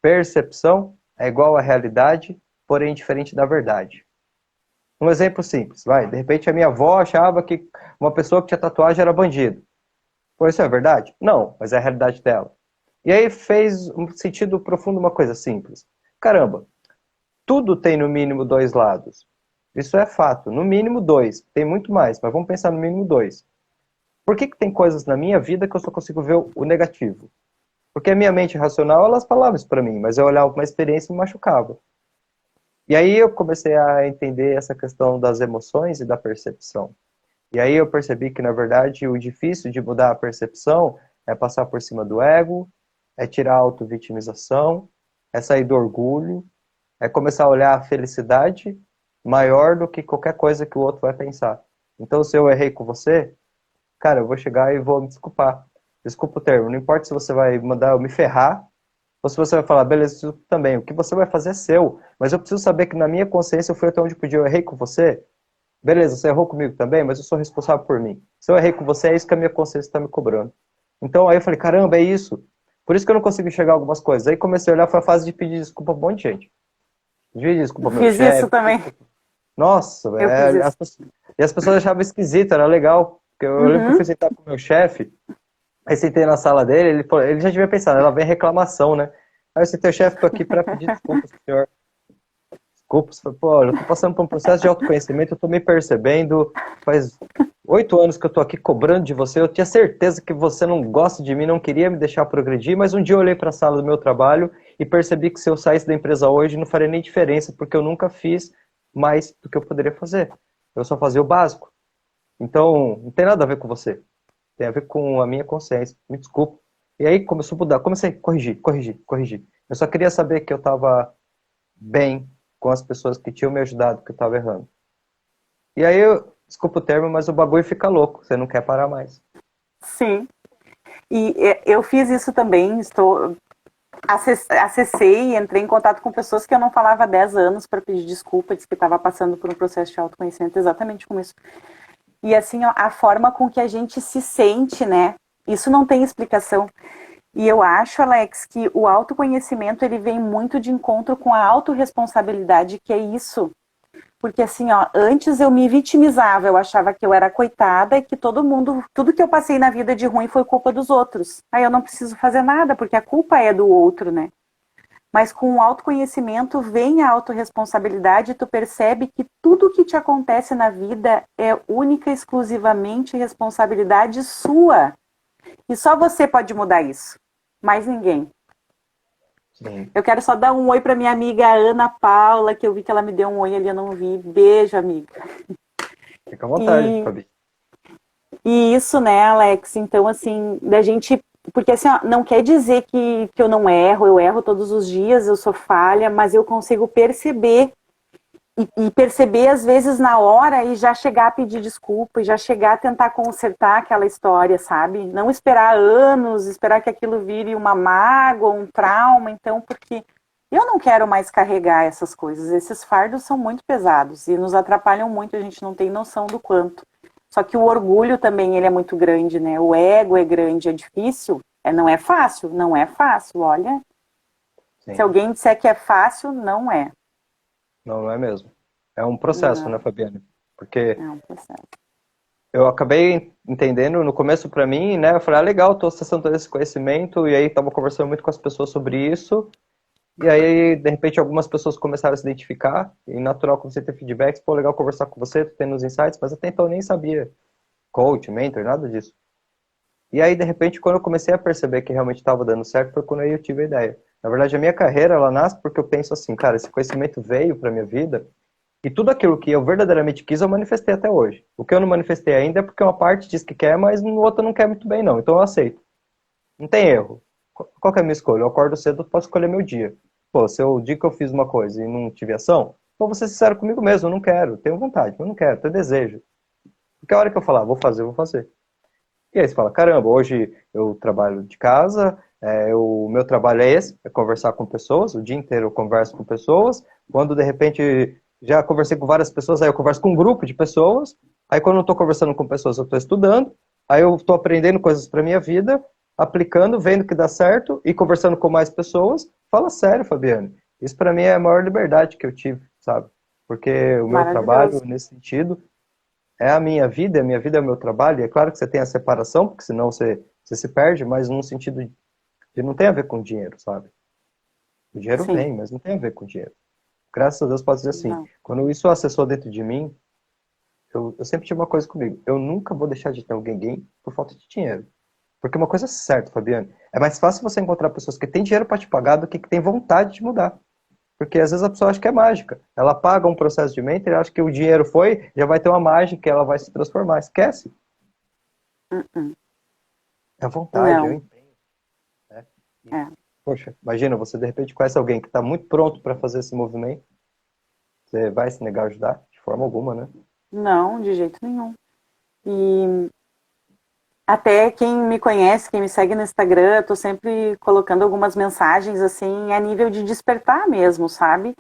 percepção é igual à realidade, porém diferente da verdade. Um exemplo simples, vai. De repente a minha avó achava que uma pessoa que tinha tatuagem era bandido. Pô, isso é verdade? Não, mas é a realidade dela. E aí fez um sentido profundo uma coisa simples. Caramba, tudo tem no mínimo dois lados. Isso é fato. No mínimo dois. Tem muito mais, mas vamos pensar no mínimo dois. Por que que tem coisas na minha vida que eu só consigo ver o negativo? Porque a minha mente racional, elas falavam isso pra mim, mas eu olhava uma experiência e me machucava. E aí eu comecei a entender essa questão das emoções e da percepção. E aí eu percebi que, na verdade, o difícil de mudar a percepção é passar por cima do ego, é tirar a autovitimização, é sair do orgulho, é começar a olhar a felicidade maior do que qualquer coisa que o outro vai pensar. Então, se eu errei com você, cara, eu vou chegar e vou me desculpar. Desculpa o termo, não importa se você vai mandar eu me ferrar, ou se você vai falar, beleza, isso também. O que você vai fazer é seu, mas eu preciso saber que na minha consciência eu fui até onde podia, eu errei com você, beleza, você errou comigo também, mas eu sou responsável por mim. Se eu errei com você, é isso que a minha consciência está me cobrando. Então aí eu falei, caramba, é isso. Por isso que eu não consigo enxergar algumas coisas. Aí comecei a olhar, foi a fase de pedir desculpa pra um monte de gente. Pedir desculpa ao meu Fiz isso chefe. também. Nossa, Eu fiz velho. isso. E as pessoas achavam esquisito, era legal. Porque eu lembro que eu fui Uhum. sentar com o meu chefe, aí sentei na sala dele, ele, falou, ele já devia pensar, ela vem reclamação, né? Aí eu sentei, o chefe, tô aqui pra pedir desculpas pro senhor. desculpa. Você fala, pô, eu tô passando por um processo de autoconhecimento, eu tô me percebendo, faz 8 anos que eu tô aqui cobrando de você, eu tinha certeza que você não gosta de mim, não queria me deixar progredir, mas um dia eu olhei para a sala do meu trabalho e percebi que se eu saísse da empresa hoje não faria nem diferença, porque eu nunca fiz mais do que eu poderia fazer. Eu só fazia o básico. Então, não tem nada a ver com você. Tem a ver com a minha consciência. Me desculpa. E aí começou a mudar. Comecei a corrigir. Eu só queria saber que eu estava bem com as pessoas que tinham me ajudado, que eu estava errando. E aí, desculpa o termo, mas o bagulho fica louco. Você não quer parar mais. Sim. E eu fiz isso também. Acessei e entrei em contato com pessoas que eu não falava há 10 anos para pedir desculpa, disse que estava passando por um processo de autoconhecimento exatamente como isso. E assim, ó, a forma com que a gente se sente, né? Isso não tem explicação. E eu acho, Alex, que o autoconhecimento ele vem muito de encontro com a autorresponsabilidade, que é isso. Porque assim, ó, antes eu me vitimizava, eu achava que eu era coitada e que todo mundo, tudo que eu passei na vida de ruim foi culpa dos outros. Aí eu não preciso fazer nada, porque a culpa é do outro, né? Mas com o autoconhecimento vem a autorresponsabilidade e tu percebe que tudo que te acontece na vida é única e exclusivamente responsabilidade sua. E só você pode mudar isso. Mais ninguém. Sim. Eu quero só dar um oi para minha amiga Ana Paula, que eu vi que ela me deu um oi ali, eu não vi. Beijo, amiga. Fica à vontade, Fabi. E isso, né, Alex? Então, assim, da gente. Porque, assim, ó, não quer dizer que eu não erro, eu erro todos os dias, eu sou falha, mas eu consigo perceber. E perceber, às vezes, na hora e já chegar a pedir desculpa, e já chegar a tentar consertar aquela história, sabe? Não esperar anos, esperar que aquilo vire uma mágoa, um trauma, então, porque eu não quero mais carregar essas coisas. Esses fardos são muito pesados e nos atrapalham muito, a gente não tem noção do quanto. Só que o orgulho também, ele é muito grande, né? O ego é grande, é difícil. Não é fácil, não é fácil, olha. Sim. Se alguém disser que é fácil, não é. Não, não é mesmo. É um processo, né, Fabiane? Porque é um processo. Eu acabei entendendo no começo pra mim, né? Eu falei, legal, tô acessando todo esse conhecimento, e aí tava conversando muito com as pessoas sobre isso, e aí, de repente, algumas pessoas começaram a se identificar, e natural comecei a ter feedbacks, pô, legal conversar com você, tô tendo os insights, mas até então eu nem sabia coach, mentor, nada disso. E aí, de repente, quando eu comecei a perceber que realmente estava dando certo, foi quando aí eu tive a ideia. Na verdade, a minha carreira, ela nasce porque eu penso assim, cara, esse conhecimento veio pra minha vida, e tudo aquilo que eu verdadeiramente quis, eu manifestei até hoje. O que eu não manifestei ainda é porque uma parte diz que quer, mas o outro não quer muito bem, não. Então eu aceito. Não tem erro. Qual que é a minha escolha? Eu acordo cedo, eu posso escolher meu dia. Pô, se eu digo que eu fiz uma coisa e não tive ação, vou ser sincero comigo mesmo, eu não quero. Tenho vontade, mas não quero, tenho desejo. Porque a hora que eu falar, vou fazer, eu vou fazer. E aí você fala, caramba, hoje eu trabalho de casa, o meu trabalho é esse, é conversar com pessoas, o dia inteiro eu converso com pessoas, quando de repente já conversei com várias pessoas, aí eu converso com um grupo de pessoas, aí quando eu estou conversando com pessoas eu estou estudando, aí eu estou aprendendo coisas para minha vida, aplicando, vendo que dá certo e conversando com mais pessoas. Fala sério, Fabiane, isso para mim é a maior liberdade que eu tive, sabe? Porque o meu trabalho nesse sentido é a minha vida é o meu trabalho, e é claro que você tem a separação, porque senão você se perde, mas num sentido de não tem a ver com dinheiro, sabe? O dinheiro Sim. vem, mas não tem a ver com dinheiro. Graças a Deus posso dizer assim, Não. quando isso acessou dentro de mim, eu sempre tive uma coisa comigo, eu nunca vou deixar de ter alguém por falta de dinheiro. Porque uma coisa é certa, Fabiane, é mais fácil você encontrar pessoas que têm dinheiro para te pagar do que têm vontade de mudar. Porque às vezes a pessoa acha que é mágica. Ela paga um processo de mentor, acha que o dinheiro foi, já vai ter uma mágica e ela vai se transformar. Esquece. É a vontade, é o empenho. Né? Poxa, imagina, você de repente conhece alguém que está muito pronto para fazer esse movimento. Você vai se negar a ajudar? De forma alguma, né? Não, de jeito nenhum. E até quem me conhece, quem me segue no Instagram, eu tô sempre colocando algumas mensagens assim, a nível de despertar mesmo, sabe?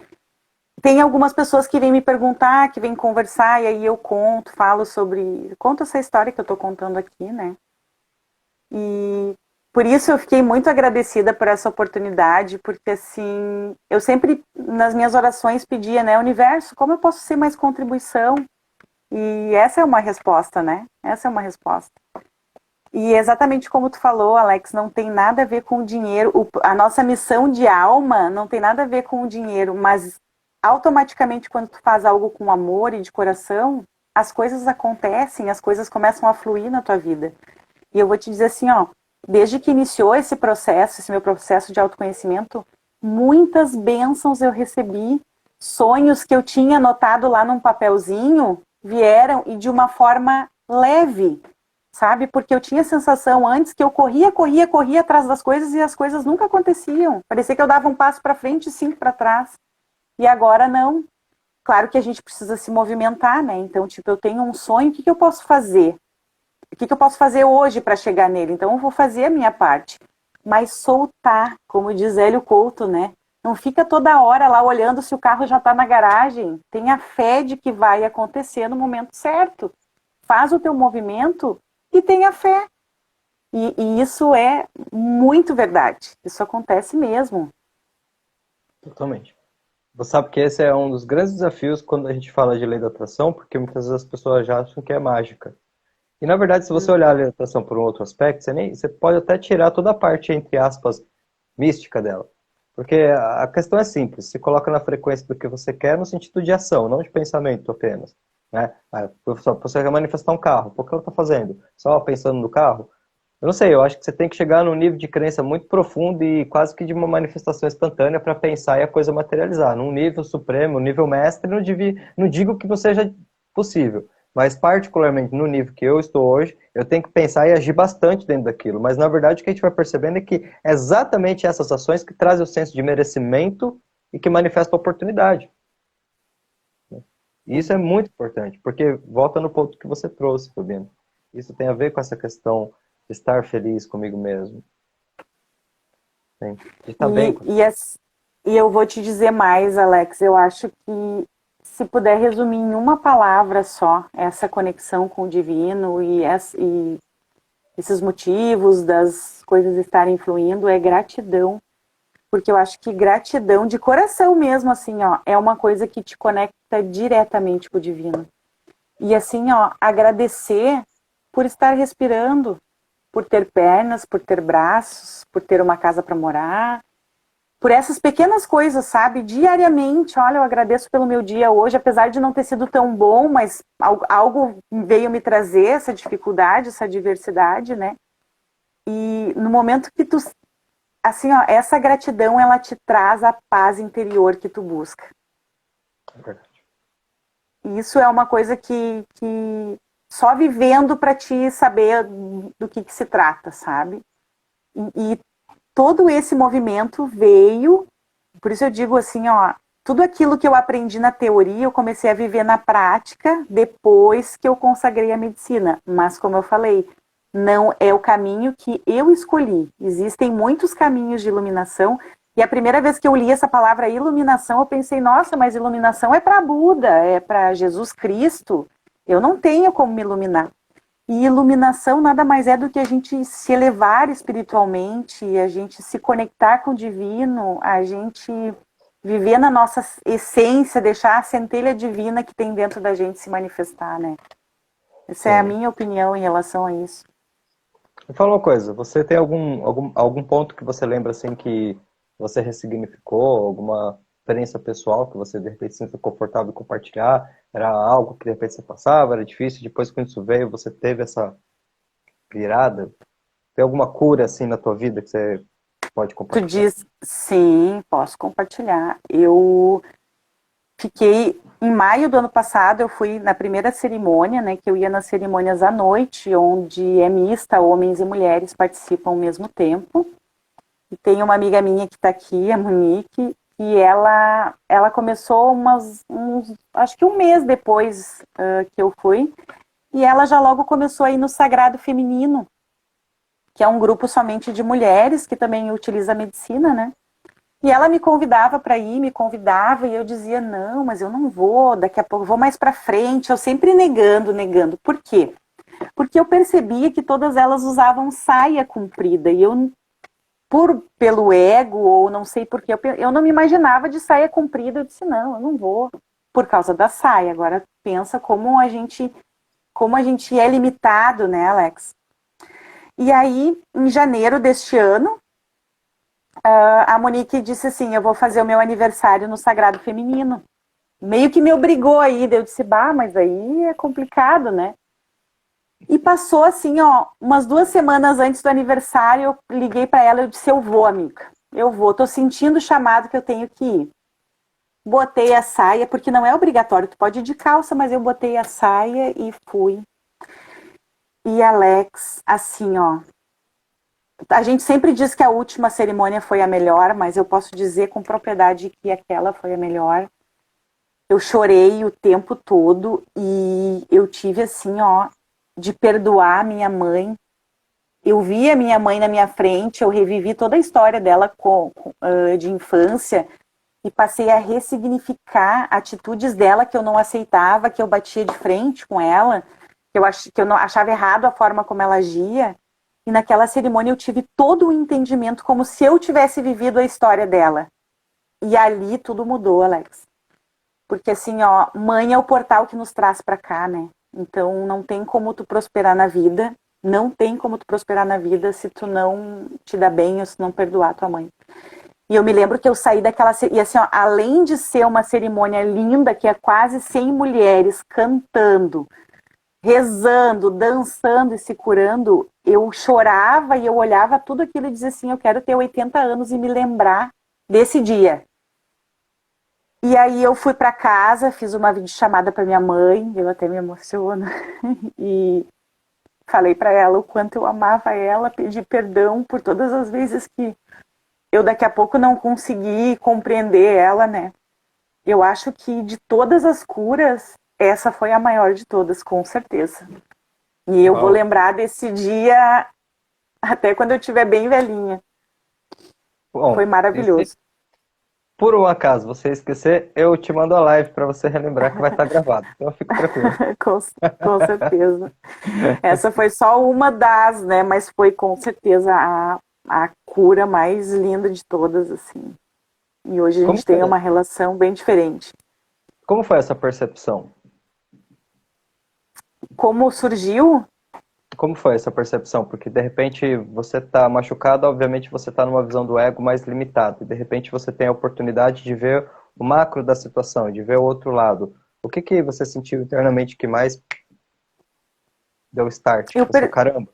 Tem algumas pessoas que vêm me perguntar, que vêm conversar, e aí eu conto essa história que eu tô contando aqui, né? E por isso eu fiquei muito agradecida por essa oportunidade, porque assim, eu sempre nas minhas orações pedia, né, universo, como eu posso ser mais contribuição? E essa é uma resposta, né? Essa é uma resposta. E exatamente como tu falou, Alex, não tem nada a ver com o dinheiro. A nossa missão de alma não tem nada a ver com o dinheiro, mas automaticamente, quando tu faz algo com amor e de coração, as coisas acontecem, as coisas começam a fluir na tua vida. E eu vou te dizer assim, ó, desde que iniciou esse processo, esse meu processo de autoconhecimento, muitas bênçãos eu recebi, sonhos que eu tinha anotado lá num papelzinho vieram e de uma forma leve, sabe? Porque eu tinha a sensação antes que eu corria atrás das coisas e as coisas nunca aconteciam. Parecia que eu dava um passo para frente e 5 para trás. E agora não. Claro que a gente precisa se movimentar, né? Então, tipo, eu tenho um sonho, o que eu posso fazer? O que eu posso fazer hoje para chegar nele? Então, eu vou fazer a minha parte. Mas soltar, como diz Hélio Couto, né? Não fica toda hora lá olhando se o carro já está na garagem. Tenha fé de que vai acontecer no momento certo. Faz o teu movimento e tenha fé. E isso é muito verdade. Isso acontece mesmo. Totalmente. Você sabe que esse é um dos grandes desafios quando a gente fala de lei da atração, porque muitas vezes as pessoas já acham que é mágica. E na verdade, se você olhar a lei da atração por um outro aspecto, você pode até tirar toda a parte, entre aspas, mística dela. Porque a questão é simples, se coloca na frequência do que você quer no sentido de ação, não de pensamento apenas. Né? Você quer manifestar um carro, por que ela está fazendo? Só pensando no carro? Eu não sei, eu acho que você tem que chegar num nível de crença muito profundo e quase que de uma manifestação instantânea para pensar e a coisa materializar. Num nível supremo, nível mestre, não digo que não seja possível, mas particularmente no nível que eu estou hoje, eu tenho que pensar e agir bastante dentro daquilo. Mas na verdade o que a gente vai percebendo é que é exatamente essas ações que trazem o senso de merecimento e que manifestam a oportunidade. E isso é muito importante, porque volta no ponto que você trouxe, Fabiano. Isso tem a ver com essa questão de estar feliz comigo mesmo. Sim. De estar bem com E eu vou te dizer mais, Alex. Eu acho que se puder resumir em uma palavra só essa conexão com o divino e esses motivos das coisas estarem fluindo, é gratidão. Porque eu acho que gratidão de coração mesmo, assim, ó, é uma coisa que te conecta diretamente com o divino. E assim, ó, agradecer por estar respirando, por ter pernas, por ter braços, por ter uma casa para morar, por essas pequenas coisas, sabe? Diariamente, olha, eu agradeço pelo meu dia hoje, apesar de não ter sido tão bom, mas algo veio me trazer essa dificuldade, essa diversidade, né? E no momento que tu, assim, ó, essa gratidão, ela te traz a paz interior que tu busca. É verdade. E isso é uma coisa que só vivendo para te saber do que se trata, sabe? E todo esse movimento veio, por isso eu digo assim, ó, tudo aquilo que eu aprendi na teoria, eu comecei a viver na prática depois que eu consagrei a medicina. Mas como eu falei, não é o caminho que eu escolhi. Existem muitos caminhos de iluminação. E a primeira vez que eu li essa palavra iluminação, eu pensei, nossa, mas iluminação é para Buda, é para Jesus Cristo. Eu não tenho como me iluminar. E iluminação nada mais é do que a gente se elevar espiritualmente, a gente se conectar com o divino, a gente viver na nossa essência, deixar a centelha divina que tem dentro da gente se manifestar, né? Essa é a minha opinião em relação a isso. Me fala uma coisa, você tem algum ponto que você lembra assim que você ressignificou, alguma experiência pessoal que você de repente se sentiu confortável em compartilhar? Era algo que de repente você passava, era difícil, depois quando isso veio você teve essa virada? Tem alguma cura assim na tua vida que você pode Tu compartilhar? diz, sim, posso compartilhar. Eu fiquei, em maio do ano passado, eu fui na primeira cerimônia, né, que eu ia nas cerimônias à noite, onde é mista, homens e mulheres participam ao mesmo tempo. E tem uma amiga minha que está aqui, a Monique, e ela começou acho que um mês depois que eu fui, e ela já logo começou a ir no Sagrado Feminino, que é um grupo somente de mulheres, que também utiliza a medicina, né? E ela me convidava para ir, me convidava, e eu dizia, não, mas eu não vou, daqui a pouco eu vou mais para frente, eu sempre negando. Por quê? Porque eu percebia que todas elas usavam saia comprida, e eu pelo ego, ou não sei porquê, eu não me imaginava de saia comprida. Eu disse, não, eu não vou, por causa da saia. Agora pensa como a gente é limitado, né, Alex? E aí, em janeiro deste ano, a Monique disse assim, eu vou fazer o meu aniversário no Sagrado Feminino. meio que me obrigou aí, daí eu disse, bah, mas aí é complicado, né? E passou assim, ó, umas 2 semanas antes do aniversário, eu liguei para ela e eu disse, eu vou, amiga, eu vou, tô sentindo o chamado que eu tenho que ir. Botei a saia, porque não é obrigatório, tu pode ir de calça, mas eu botei a saia e fui. E Alex, assim, ó, a gente sempre diz que a última cerimônia foi a melhor, mas eu posso dizer com propriedade que aquela foi a melhor. Eu chorei o tempo todo e eu tive assim, ó, de perdoar minha mãe. Eu vi a minha mãe na minha frente, eu revivi toda a história dela de infância e passei a ressignificar atitudes dela que eu não aceitava, que eu batia de frente com ela, que eu não achava errado a forma como ela agia. E naquela cerimônia eu tive todo o entendimento como se eu tivesse vivido a história dela. E ali tudo mudou, Alex. Porque assim, ó, mãe é o portal que nos traz para cá, né? Então não tem como tu prosperar na vida, não tem como tu prosperar na vida se tu não te dá bem ou se não perdoar tua mãe. E eu me lembro que eu saí daquela... E assim, ó, além de ser uma cerimônia linda, que é quase 100 mulheres cantando, rezando, dançando e se curando, eu chorava e eu olhava tudo aquilo e dizia assim, eu quero ter 80 anos e me lembrar desse dia. E aí eu fui para casa, fiz uma videochamada para minha mãe, eu até me emociono, e falei para ela o quanto eu amava ela, pedi perdão por todas as vezes que eu daqui a pouco não consegui compreender ela, né? Eu acho que de todas as curas, essa foi a maior de todas, com certeza. E eu vou Uau. lembrar desse dia até quando eu estiver bem velhinha. Foi Bom, e se maravilhoso. por um acaso você esquecer, eu te mando a live para você relembrar que vai estar gravado. Então fica tranquilo. com, com certeza. Essa foi só uma das, né? Mas foi com certeza a cura mais linda de todas, assim. E hoje a Como gente tem foi, uma relação bem diferente. como foi essa percepção? Como surgiu? Como foi essa percepção? Porque de repente você está machucado, obviamente você está numa visão do ego mais limitada. E de repente você tem a oportunidade de ver o macro da situação, de ver o outro lado. O que que você sentiu internamente que mais deu start? Eu, Tipo assim, per, caramba.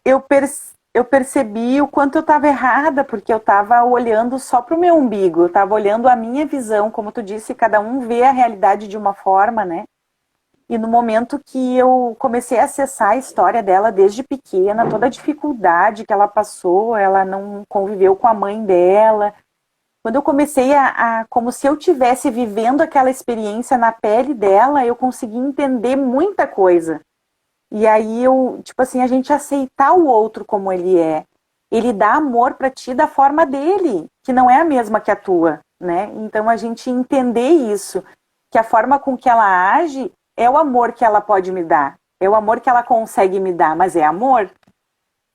eu percebi o quanto eu estava errada, porque eu estava olhando só para o meu umbigo, eu estava olhando a minha visão, como tu disse, cada um vê a realidade de uma forma, né? E no momento que eu comecei a acessar a história dela desde pequena, toda a dificuldade que ela passou, ela não conviveu com a mãe dela. Quando eu comecei como se eu tivesse vivendo aquela experiência na pele dela, eu consegui entender muita coisa. E aí eu, tipo assim, a gente aceitar o outro como ele é. Ele dá amor para ti da forma dele, que não é a mesma que a tua, né? Então a gente entender isso, que a forma com que ela age é o amor que ela pode me dar, é o amor que ela consegue me dar, mas é amor,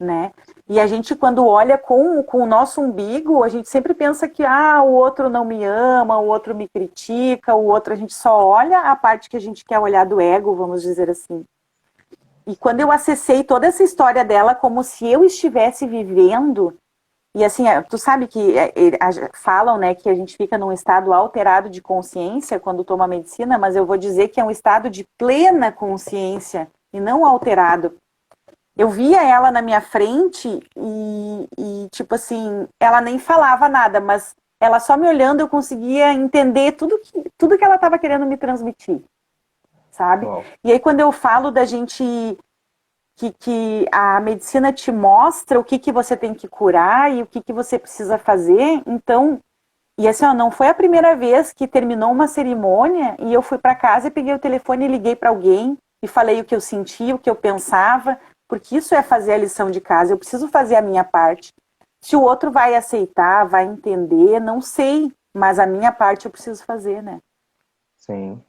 né? E a gente, quando olha com o nosso umbigo, a gente sempre pensa que o outro não me ama, o outro me critica, o outro, a gente só olha a parte que a gente quer olhar do ego, vamos dizer assim. E quando eu acessei toda essa história dela como se eu estivesse vivendo, e assim, tu sabe que falam, né, que a gente fica num estado alterado de consciência quando toma medicina, mas eu vou dizer que é um estado de plena consciência e não alterado. Eu via ela na minha frente tipo assim, ela nem falava nada, mas ela só me olhando eu conseguia entender tudo que ela estava querendo me transmitir, sabe? Uau. E aí quando eu falo da gente que a medicina te mostra o que você tem que curar e o que você precisa fazer, então, e assim, ó, não foi a primeira vez que terminou uma cerimônia e eu fui para casa e peguei o telefone e liguei para alguém e falei o que eu sentia, o que eu pensava, porque isso é fazer a lição de casa, eu preciso fazer a minha parte. Se o outro vai aceitar, vai entender, não sei, mas a minha parte eu preciso fazer, né? Sim,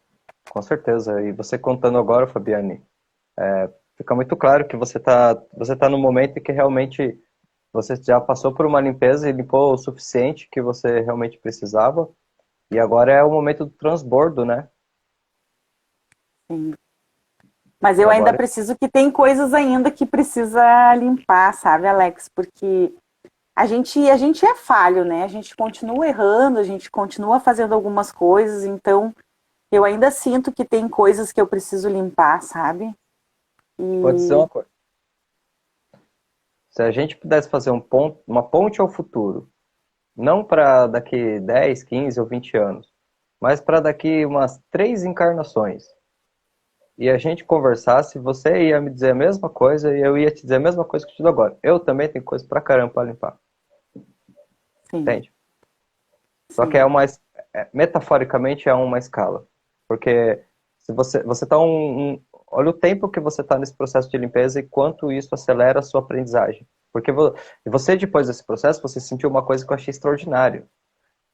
com certeza. E você contando agora, Fabiane, fica muito claro que você tá no momento em que realmente você já passou por uma limpeza e limpou o suficiente que você realmente precisava. E agora é o momento do transbordo, né? Sim. Mas E eu ainda agora, preciso que tem coisas ainda que precisa limpar, sabe, Alex? Porque a gente é falho, né? A gente continua errando, a gente continua fazendo algumas coisas, então eu ainda sinto que tem coisas que eu preciso limpar, sabe? Pode ser E uma coisa. Se a gente pudesse fazer uma ponte ao futuro, não para daqui 10, 15 ou 20 anos, mas para daqui umas 3 encarnações, e a gente conversasse, você ia me dizer a mesma coisa e eu ia te dizer a mesma coisa que eu te digo agora. Eu também tenho coisa pra caramba pra limpar, sim, entende? Só que sim, metaforicamente é uma escala. Porque se você tá olha o tempo que você está nesse processo de limpeza e quanto isso acelera a sua aprendizagem. Porque você, depois desse processo, você sentiu uma coisa que eu achei extraordinária.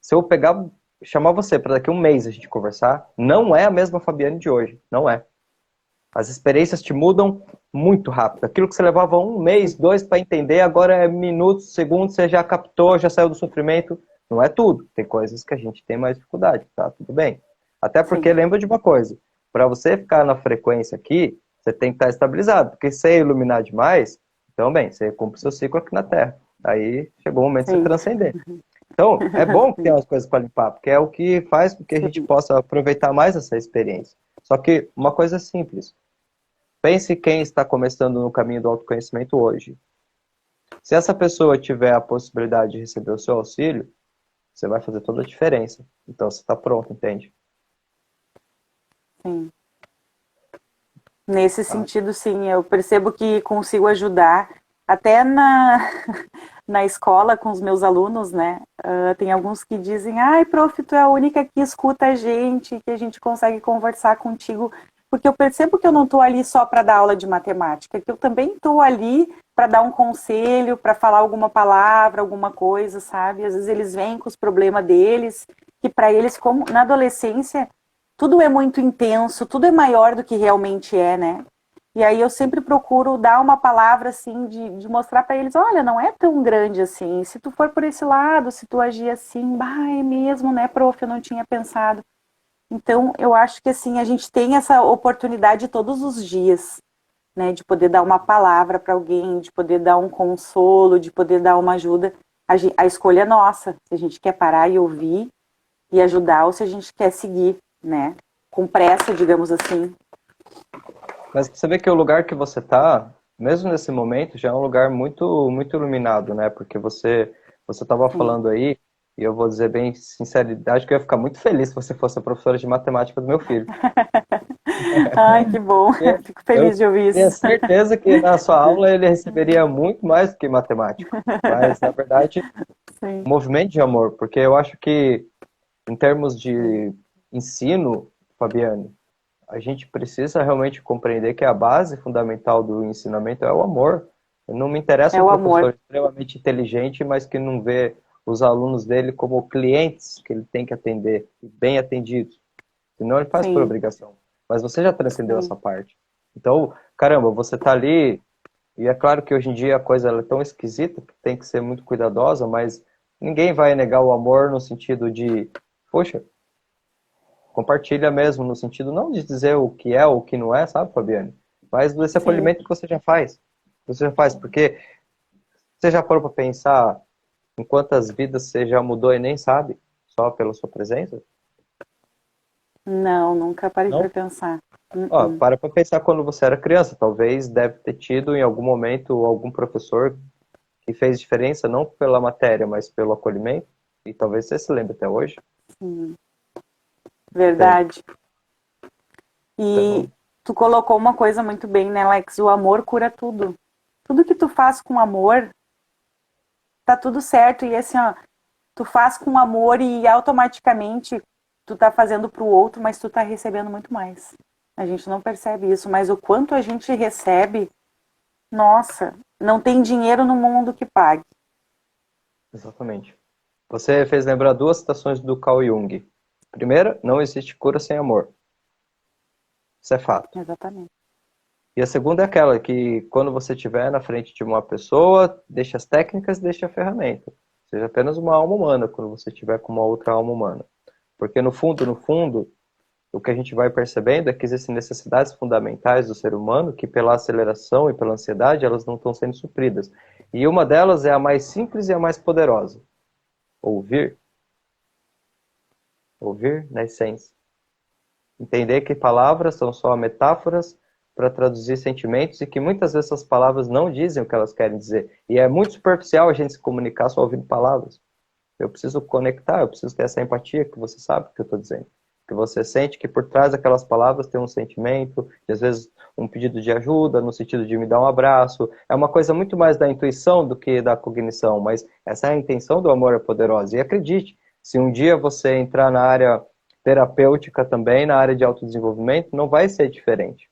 Se eu pegar, chamar você para daqui a um mês a gente conversar, não é a mesma Fabiane de hoje. Não é. As experiências te mudam muito rápido. Aquilo que você levava um mês, sim, dois para entender, agora é minutos, segundos, você já captou, já saiu do sofrimento. Não é tudo. Tem coisas que a gente tem mais dificuldade, tá? Tudo bem. Até porque sim, lembra de uma coisa: para você ficar na frequência aqui, você tem que estar estabilizado. Porque se você iluminar demais, então, bem, você cumpre o seu ciclo aqui na Terra. Aí chegou o momento de você sim, transcender. Então, é bom que tenha sim, umas coisas para limpar, porque é o que faz com que a gente sim, possa aproveitar mais essa experiência. Só que uma coisa simples. Pense quem está começando no caminho do autoconhecimento hoje. Se essa pessoa tiver a possibilidade de receber o seu auxílio, você vai fazer toda a diferença. Então você está pronto, entende? sim. Nesse Tá? sentido, sim, eu percebo que consigo ajudar. Até na escola com os meus alunos, né? Tem alguns que dizem, ai, prof, tu é a única que escuta a gente, que a gente consegue conversar contigo. Porque eu percebo que eu não estou ali só para dar aula de matemática, que eu também estou ali para dar um conselho, para falar alguma palavra, alguma coisa, sabe? Às vezes eles vêm com os problemas deles, que para eles, como na adolescência, tudo é muito intenso, tudo é maior do que realmente é, né? E aí eu sempre procuro dar uma palavra assim de mostrar para eles, olha, não é tão grande assim. Se tu for por esse lado, se tu agir assim, bah, é mesmo, né, prof, eu não tinha pensado. Então, eu acho que assim, a gente tem essa oportunidade todos os dias, né, de poder dar uma palavra para alguém, de poder dar um consolo, de poder dar uma ajuda. A escolha é nossa, se a gente quer parar e ouvir e ajudar ou se a gente quer seguir, né, com pressa, digamos assim. Mas você vê que o lugar que você está, mesmo nesse momento, já é um lugar muito, muito iluminado, né? Porque você estava Sim. falando aí, e eu vou dizer bem sinceridade, que eu ia ficar muito feliz se você fosse a professora de matemática do meu filho. Ai, que bom. Porque Fico eu feliz de ouvir tenho isso. certeza que na sua aula ele receberia muito mais do que matemático. Mas, na verdade, Sim, um movimento de amor, porque eu acho que, em termos sim. de ensino, Fabiane, a gente precisa realmente compreender que a base fundamental do ensinamento é o amor. Não me interessa É um o amor. professor extremamente inteligente, mas que não vê os alunos dele como clientes que ele tem que atender, e bem atendidos. Senão ele faz por Sim, obrigação. Mas você já transcendeu essa sim. parte. Então, caramba, você tá ali, e é claro que hoje em dia a coisa ela é tão esquisita que tem que ser muito cuidadosa, mas ninguém vai negar o amor no sentido de, poxa, compartilha mesmo, no sentido não de dizer o que é ou o que não é, sabe, Fabiane? Mas desse Sim. acolhimento que você já faz. Você já faz, porque você já parou para pensar em quantas vidas você já mudou e nem sabe, só pela sua presença? Não, nunca parei para Não? pensar. Ó, Uh-uh. para pensar quando você era criança. Talvez deve ter tido em algum momento algum professor que fez diferença, não pela matéria, mas pelo acolhimento. E talvez você se lembre até hoje. Sim. Entende? Verdade. E Então, tu colocou uma coisa muito bem, né, Alex? O amor cura tudo. Tudo que tu faz com amor, tá tudo certo. E assim, ó, tu faz com amor e automaticamente tu tá fazendo pro outro, mas tu tá recebendo muito mais. A gente não percebe isso, mas o quanto a gente recebe, nossa, não tem dinheiro no mundo que pague. exatamente. Você fez lembrar duas citações do Carl Jung. Primeira, não existe cura sem amor. Isso é fato. Exatamente. E a segunda é aquela que quando você estiver na frente de uma pessoa, deixe as técnicas, deixe a ferramenta. Seja apenas uma alma humana quando você estiver com uma outra alma humana. Porque no fundo, no fundo, o que a gente vai percebendo é que existem necessidades fundamentais do ser humano que pela aceleração e pela ansiedade elas não estão sendo supridas. E uma delas é a mais simples e a mais poderosa. Ouvir. Ouvir na essência. Entender que palavras são só metáforas para traduzir sentimentos e que muitas vezes essas palavras não dizem o que elas querem dizer. E é muito superficial a gente se comunicar só ouvindo palavras. Eu preciso conectar, eu preciso ter essa empatia que você sabe o que eu estou dizendo. Que você sente que por trás daquelas palavras tem um sentimento, e às vezes um pedido de ajuda, no sentido de me dar um abraço. É uma coisa muito mais da intuição do que da cognição, mas essa é a intenção do amor é poderosa. E acredite, se um dia você entrar na área terapêutica também, na área de autodesenvolvimento, não vai ser diferente.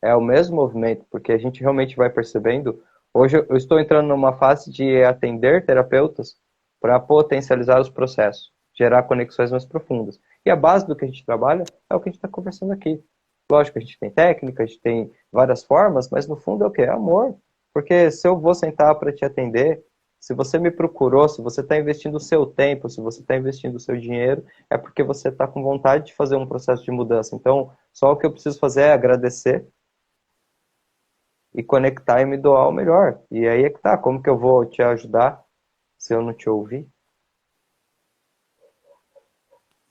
É o mesmo movimento, porque a gente realmente vai percebendo. Hoje eu estou entrando numa fase de atender terapeutas para potencializar os processos, gerar conexões mais profundas. E a base do que a gente trabalha é o que a gente está conversando aqui. Lógico, a gente tem técnica, a gente tem várias formas, mas no fundo é o quê? É amor. Porque se eu vou sentar para te atender, se você me procurou, se você está investindo o seu tempo, se você está investindo o seu dinheiro, é porque você está com vontade de fazer um processo de mudança. Então, só o que eu preciso fazer é agradecer e conectar e me doar o melhor. E aí é que tá, como que eu vou te ajudar se eu não te ouvir?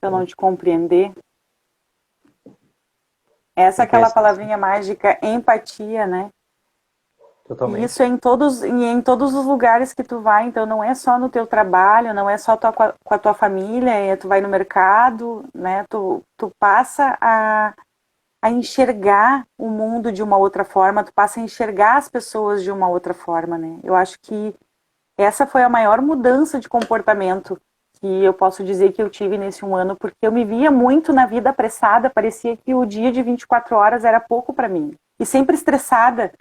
Se eu não te compreender. Essa é Não aquela conheço palavrinha mágica, empatia, né? E totalmente. isso é em todos os lugares que tu vai, então não é só no teu trabalho, não é só com a tua família, tu vai no mercado, né? Tu passa a enxergar o mundo de uma outra forma, tu passa a enxergar as pessoas de uma outra forma, né? Eu acho que essa foi a maior mudança de comportamento que eu posso dizer que eu tive nesse um ano, porque eu me via muito na vida apressada, parecia que o dia de 24 horas era pouco para mim. E sempre estressada,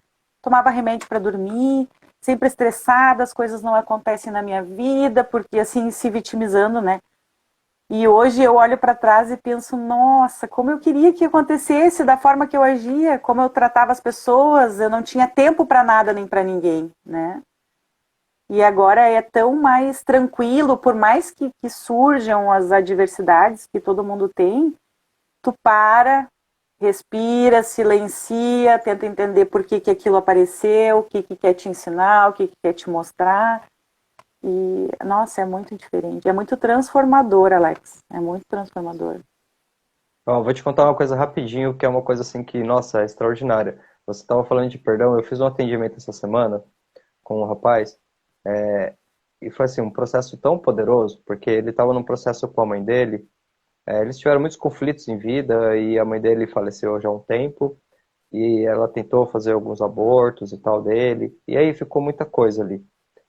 tomava remédio para dormir, sempre estressada, as coisas não acontecem na minha vida, porque assim, se vitimizando, né? E hoje eu olho para trás e penso, nossa, como eu queria que acontecesse da forma que eu agia, como eu tratava as pessoas, eu não tinha tempo para nada nem para ninguém, né? E agora é tão mais tranquilo, por mais que surjam as adversidades que todo mundo tem, tu para, respira, silencia, tenta entender por que aquilo apareceu, o que quer te ensinar, o que quer te mostrar. E, nossa, é muito diferente. É muito transformador, Alex. É muito transformador. Ó, vou te contar uma coisa rapidinho, que é uma coisa assim que, nossa, é extraordinária. Você estava falando de perdão, eu fiz um atendimento essa semana com um rapaz, e foi assim, um processo tão poderoso, porque ele estava num processo com a mãe dele, eles tiveram muitos conflitos em vida, e a mãe dele faleceu já há um tempo, e ela tentou fazer alguns abortos e tal dele, e aí ficou muita coisa ali.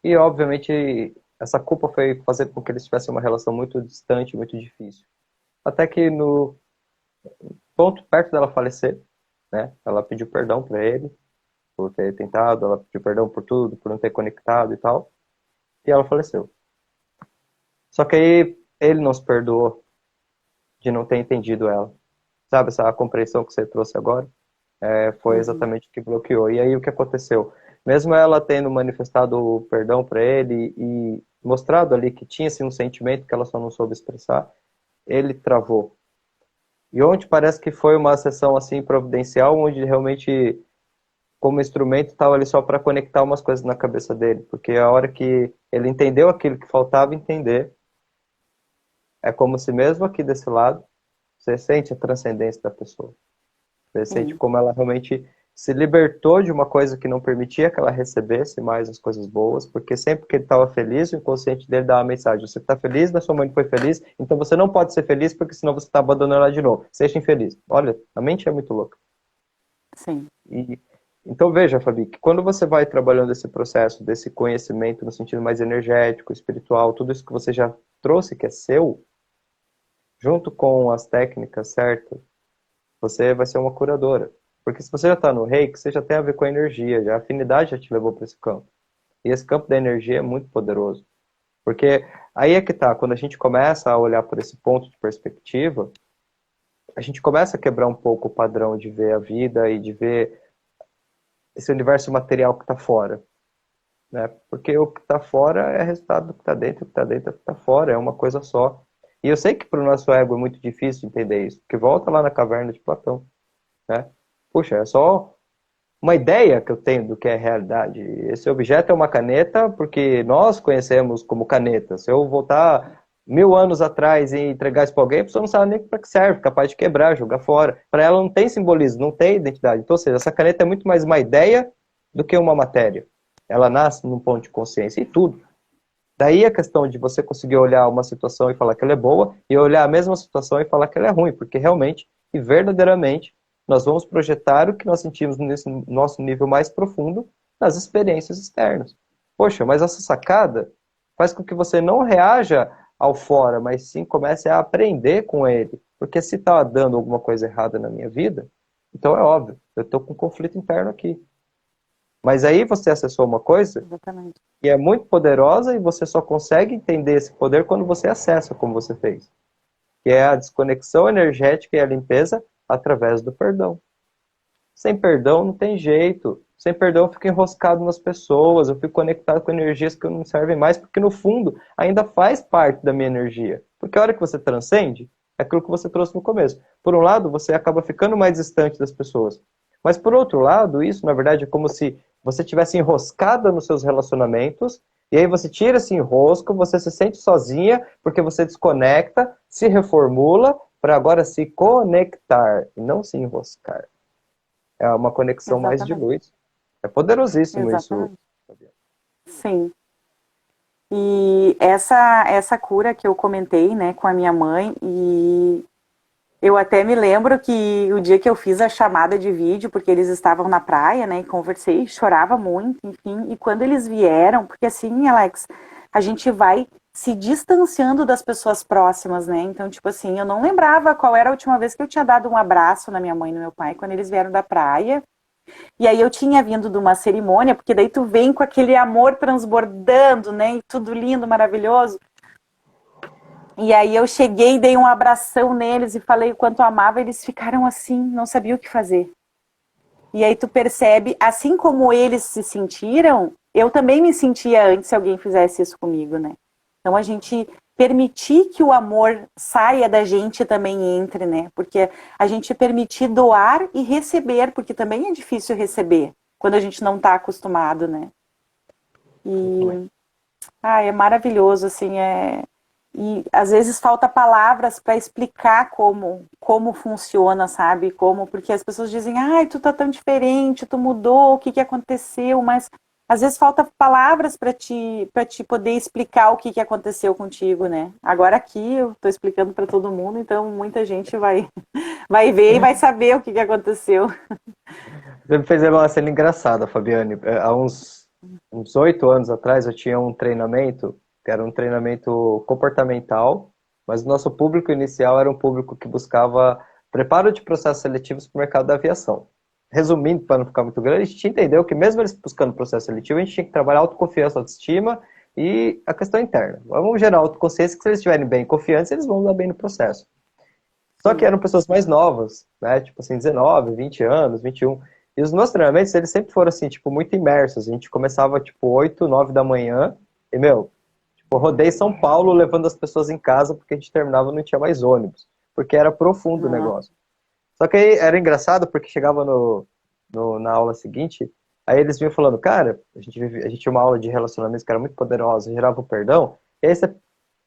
E obviamente essa culpa foi fazer com que eles tivessem uma relação muito distante, muito difícil. Até que no ponto perto dela falecer, né, ela pediu perdão para ele por ter tentado, ela pediu perdão por tudo, por não ter conectado e tal, e ela faleceu. Só que aí ele não se perdoou de não ter entendido ela. Sabe essa compreensão que você trouxe agora? Foi Uhum. exatamente o que bloqueou. E aí o que aconteceu? Mesmo ela tendo manifestado o perdão para ele e mostrado ali que tinha assim, um sentimento que ela só não soube expressar, ele travou. E onde parece que foi uma sessão assim providencial, onde realmente, como instrumento, estava ali só para conectar umas coisas na cabeça dele. Porque a hora que ele entendeu aquilo que faltava entender, é como se mesmo aqui desse lado, você sente a transcendência da pessoa. Você sente Sim, como ela realmente se libertou de uma coisa que não permitia que ela recebesse mais as coisas boas, porque sempre que ele estava feliz, o inconsciente dele dava uma mensagem: você está feliz, mas sua mãe não foi feliz, então você não pode ser feliz, porque senão você está abandonando ela de novo. Seja infeliz. Olha, a mente é muito louca. sim. E, então veja, Fabi, que quando você vai trabalhando esse processo, desse conhecimento no sentido mais energético, espiritual, tudo isso que você já trouxe, que é seu, junto com as técnicas certas, você vai ser uma curadora. Porque se você já está no reiki, você já tem a ver com a energia, já a afinidade já te levou para esse campo. E esse campo da energia é muito poderoso. Porque aí é que tá, quando a gente começa a olhar por esse ponto de perspectiva, a gente começa a quebrar um pouco o padrão de ver a vida e de ver esse universo material que está fora. Né? Porque o que está fora é resultado do que está dentro, o que está dentro é o que está fora, é uma coisa só. E eu sei que para o nosso ego é muito difícil entender isso, porque volta lá na caverna de Platão. Né? Puxa, é só uma ideia que eu tenho do que é realidade. Esse objeto é uma caneta porque nós conhecemos como caneta. Se eu voltar 1000 anos atrás e entregar isso para alguém, a pessoa não sabe nem para que serve, capaz de quebrar, jogar fora. Para ela não tem simbolismo, não tem identidade. Então, ou seja, essa caneta é muito mais uma ideia do que uma matéria. Ela nasce num ponto de consciência e tudo. Daí a questão de você conseguir olhar uma situação e falar que ela é boa, e olhar a mesma situação e falar que ela é ruim, porque realmente e verdadeiramente nós vamos projetar o que nós sentimos nesse nosso nível mais profundo nas experiências externas. Poxa, mas essa sacada faz com que você não reaja ao fora, mas sim comece a aprender com ele. Porque se está dando alguma coisa errada na minha vida, então é óbvio, eu estou com um conflito interno aqui. Mas aí você acessou uma coisa Exatamente. que é muito poderosa e você só consegue entender esse poder quando você acessa como você fez. Que é a desconexão energética e a limpeza através do perdão. Sem perdão não tem jeito. Sem perdão eu fico enroscado nas pessoas, eu fico conectado com energias que não me servem mais, porque no fundo ainda faz parte da minha energia. Porque a hora que você transcende, é aquilo que você trouxe no começo. Por um lado, você acaba ficando mais distante das pessoas. Mas por outro lado, isso na verdade é como se você tivesse enroscada nos seus relacionamentos, e aí você tira esse enrosco, você se sente sozinha, porque você desconecta, se reformula, para agora se conectar, e não se enroscar. É uma conexão mais de Exatamente. luz. É poderosíssimo isso. Exatamente. Sim. E essa cura que eu comentei, né, com a minha mãe, e eu até me lembro que o dia que eu fiz a chamada de vídeo, porque eles estavam na praia, né, e conversei, chorava muito, enfim, e quando eles vieram, porque assim, Alex, a gente vai se distanciando das pessoas próximas, né, então, tipo assim, eu não lembrava qual era a última vez que eu tinha dado um abraço na minha mãe e no meu pai, quando eles vieram da praia, e aí eu tinha vindo de uma cerimônia, porque daí tu vem com aquele amor transbordando, né, e tudo lindo, maravilhoso. E aí eu cheguei, dei um abração neles e falei o quanto amava, eles ficaram assim, não sabiam o que fazer. E aí tu percebe, assim como eles se sentiram, eu também me sentia antes se alguém fizesse isso comigo, né? Então a gente permitir que o amor saia da gente também entre, né? Porque a gente permitir doar e receber, porque também é difícil receber quando a gente não está acostumado, né? E é maravilhoso, assim, e às vezes falta palavras para explicar como funciona, sabe? Porque as pessoas dizem, ai, tu tá tão diferente, tu mudou, o que que aconteceu? Mas às vezes falta palavras para te poder explicar o que que aconteceu contigo, né? Agora aqui eu tô explicando para todo mundo, então muita gente vai ver e vai saber o que que aconteceu. Você me fez uma cena engraçada, Fabiane. Há uns 8 anos atrás eu tinha um treinamento, que era um treinamento comportamental, mas o nosso público inicial era um público que buscava preparo de processos seletivos para o mercado da aviação. Resumindo, para não ficar muito grande, a gente entendeu que mesmo eles buscando processo seletivo, a gente tinha que trabalhar autoconfiança, autoestima e a questão interna. Vamos gerar autoconsciência que se eles estiverem bem confiantes, eles vão dar bem no processo. Só que Sim. eram pessoas mais novas, né? Tipo assim, 19, 20 anos, 21. E os meus treinamentos, eles sempre foram assim, tipo, muito imersos. A gente começava, tipo, 8, 9 da manhã. E, meu, tipo, rodei São Paulo levando as pessoas em casa porque a gente terminava e não tinha mais ônibus. Porque era profundo o negócio. Só que aí era engraçado porque chegava na aula seguinte, aí eles vinham falando, cara, a gente tinha uma aula de relacionamentos que era muito poderosa, gerava o perdão. E aí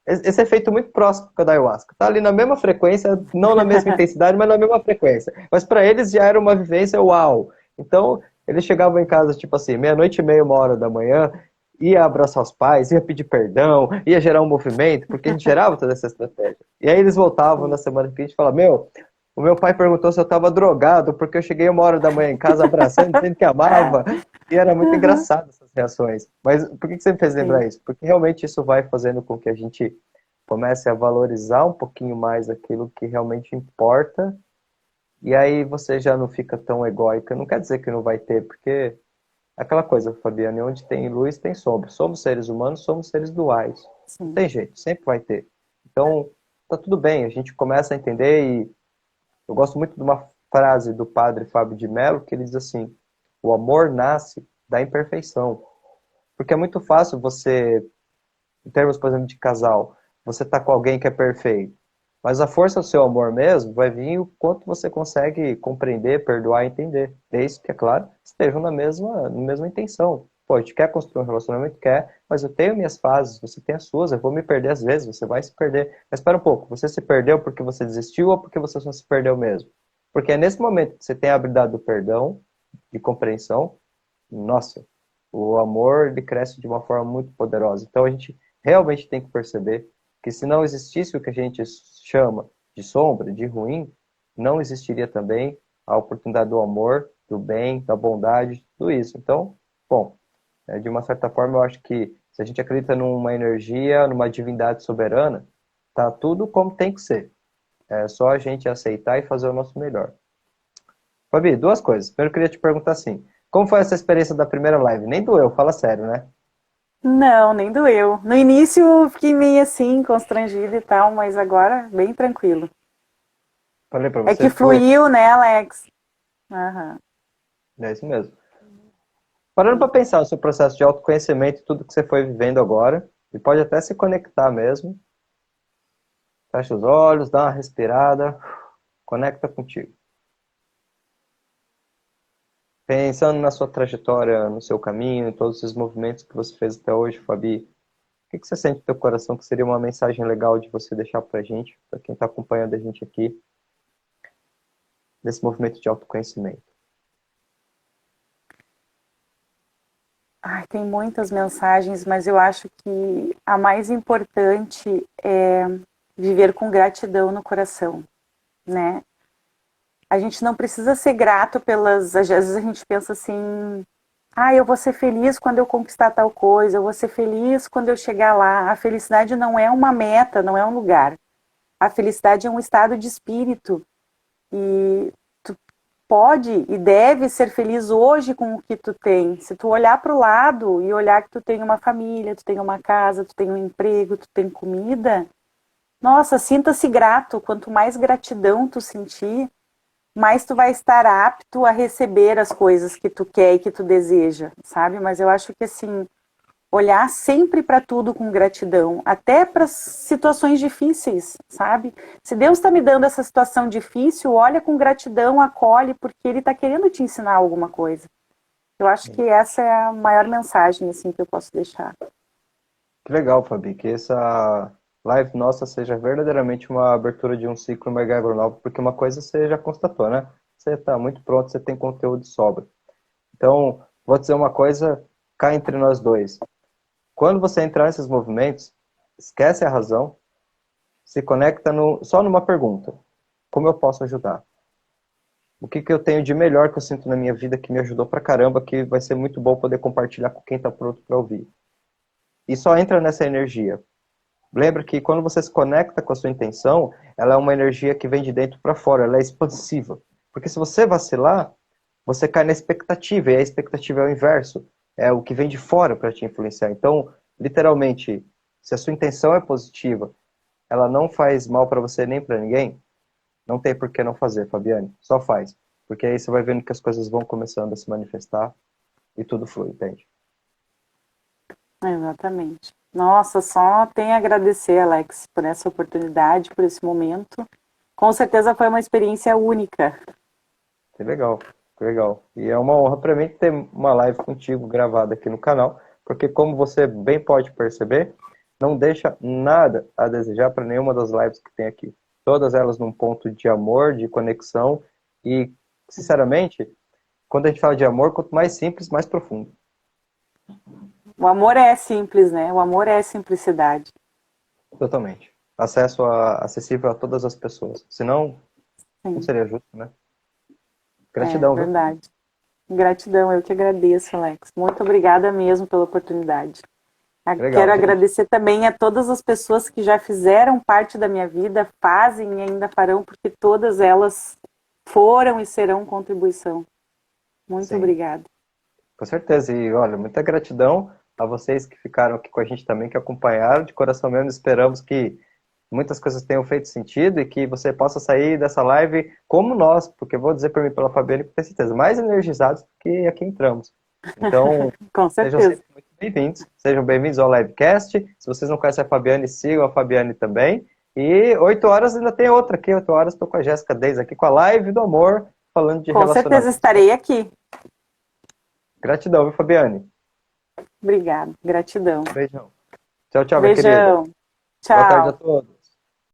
esse efeito muito próximo com a da ayahuasca. Tá ali na mesma frequência, não na mesma intensidade, mas na mesma frequência. Mas para eles já era uma vivência uau. Então, eles chegavam em casa, tipo assim, meia-noite e meia, 1 hora da manhã, ia abraçar os pais, ia pedir perdão, ia gerar um movimento, porque a gente gerava toda essa estratégia. E aí eles voltavam na semana seguinte e falavam, o meu pai perguntou se eu estava drogado, porque eu cheguei 1 hora da manhã em casa abraçando, dizendo que amava. E era muito engraçado essas reações. Mas por que você me fez lembrar isso? Porque realmente isso vai fazendo com que a gente comece a valorizar um pouquinho mais aquilo que realmente importa. E aí você já não fica tão egóica. Não quer dizer que não vai ter, porque aquela coisa, Fabiane, onde tem luz, tem sombra. Somos seres humanos, somos seres duais. Não Sim. tem jeito, sempre vai ter. Então, tá tudo bem, a gente começa a entender e eu gosto muito de uma frase do padre Fábio de Mello, que ele diz assim, o amor nasce da imperfeição. Porque é muito fácil você, em termos, por exemplo, de casal, você tá com alguém que é perfeito. Mas a força do seu amor mesmo vai vir o quanto você consegue compreender, perdoar e entender. Desde que, é claro, estejam na mesma intenção. Pô, a gente quer construir um relacionamento? Quer, mas eu tenho minhas fases, você tem as suas, eu vou me perder às vezes, você vai se perder. Mas espera um pouco, você se perdeu porque você desistiu ou porque você só se perdeu mesmo? Porque é nesse momento que você tem a habilidade do perdão, de compreensão, nossa, o amor ele cresce de uma forma muito poderosa. Então a gente realmente tem que perceber que se não existisse o que a gente chama de sombra, de ruim, não existiria também a oportunidade do amor, do bem, da bondade, tudo isso. Então, bom, de uma certa forma eu acho que se a gente acredita numa energia, numa divindade soberana, tá tudo como tem que ser. É só a gente aceitar e fazer o nosso melhor. Fabi, duas coisas. Primeiro eu queria te perguntar assim, como foi essa experiência da primeira live? Nem doeu, fala sério, né? Não, nem doeu. No início eu fiquei meio assim, constrangida e tal, mas agora bem tranquilo. Falei pra É você, que foi. fluiu, né, Alex? Aham. É isso mesmo. Parando para pensar no seu processo de autoconhecimento e tudo que você foi vivendo agora, e pode até se conectar mesmo. Fecha os olhos, dá uma respirada, conecta contigo. Pensando na sua trajetória, no seu caminho, em todos esses movimentos que você fez até hoje, Fabi, o que você sente no teu coração que seria uma mensagem legal de você deixar pra gente, para quem está acompanhando a gente aqui, nesse movimento de autoconhecimento? Ai, tem muitas mensagens, mas eu acho que a mais importante é viver com gratidão no coração, né? A gente não precisa ser grato pelas. Às vezes a gente pensa assim, ah, eu vou ser feliz quando eu conquistar tal coisa, eu vou ser feliz quando eu chegar lá. A felicidade não é uma meta, não é um lugar. A felicidade é um estado de espírito. E tu pode e deve ser feliz hoje com o que tu tem. Se tu olhar para o lado e olhar que tu tem uma família, tu tem uma casa, tu tem um emprego, tu tem comida, nossa, sinta-se grato. Quanto mais gratidão tu sentir, mais tu vai estar apto a receber as coisas que tu quer e que tu deseja, sabe? Mas eu acho que assim, olhar sempre para tudo com gratidão, até para situações difíceis, sabe? Se Deus está me dando essa situação difícil, olha com gratidão, acolhe, porque Ele está querendo te ensinar alguma coisa. Eu acho que essa é a maior mensagem assim que eu posso deixar. Que legal, Fabi, que essa live nossa seja verdadeiramente uma abertura de um ciclo, uma egrégora nova, porque uma coisa você já constatou, né? Você está muito pronto, você tem conteúdo de sobra. Então, vou dizer uma coisa cá entre nós dois. Quando você entrar nesses movimentos, esquece a razão, se conecta só numa pergunta. Como eu posso ajudar? O que eu tenho de melhor que eu sinto na minha vida que me ajudou pra caramba, que vai ser muito bom poder compartilhar com quem está pronto para ouvir. E só entra nessa energia. Lembra que quando você se conecta com a sua intenção, ela é uma energia que vem de dentro para fora, ela é expansiva. Porque se você vacilar, você cai na expectativa, e a expectativa é o inverso, é o que vem de fora para te influenciar. Então, literalmente, se a sua intenção é positiva, ela não faz mal para você nem para ninguém, não tem por que não fazer, Fabiane. Só faz. Porque aí você vai vendo que as coisas vão começando a se manifestar e tudo flui, entende? Exatamente. Nossa, só tenho a agradecer, Alex, por essa oportunidade, por esse momento. Com certeza foi uma experiência única. Que legal, que legal. E é uma honra para mim ter uma live contigo gravada aqui no canal, porque como você bem pode perceber, não deixa nada a desejar para nenhuma das lives que tem aqui. Todas elas num ponto de amor, de conexão e, sinceramente, quando a gente fala de amor, quanto mais simples, mais profundo. O amor é simples, né? O amor é simplicidade. Totalmente. Acessível a todas as pessoas. Senão, não Sim, seria justo, né? é Gratidão, viu? verdade. Gratidão, eu que agradeço, Alex. Muito obrigada mesmo pela oportunidade. Legal, Quero gente. agradecer também a todas as pessoas que já fizeram parte da minha vida, fazem e ainda farão, porque todas elas foram e serão contribuição. Muito Sim. obrigada. Com certeza. E olha, muita gratidão a vocês que ficaram aqui com a gente também, que acompanharam. De coração mesmo, esperamos que muitas coisas tenham feito sentido e que você possa sair dessa live como nós, porque vou dizer por mim, pela Fabiane, com certeza, mais energizados do que aqui entramos. Então, Com sejam certeza. sempre muito bem-vindos. Sejam bem-vindos ao livecast. Se vocês não conhecem a Fabiane, sigam a Fabiane também. E 8 horas ainda tem outra aqui. 8 horas estou com a Jéssica Deis aqui com a live do amor, falando de Com certeza relacionamento. estarei aqui. Gratidão, viu, Fabiane? Obrigada, gratidão. Beijão. Tchau, tchau, minha querida. Beijão. Boa tarde a Tchau. todos.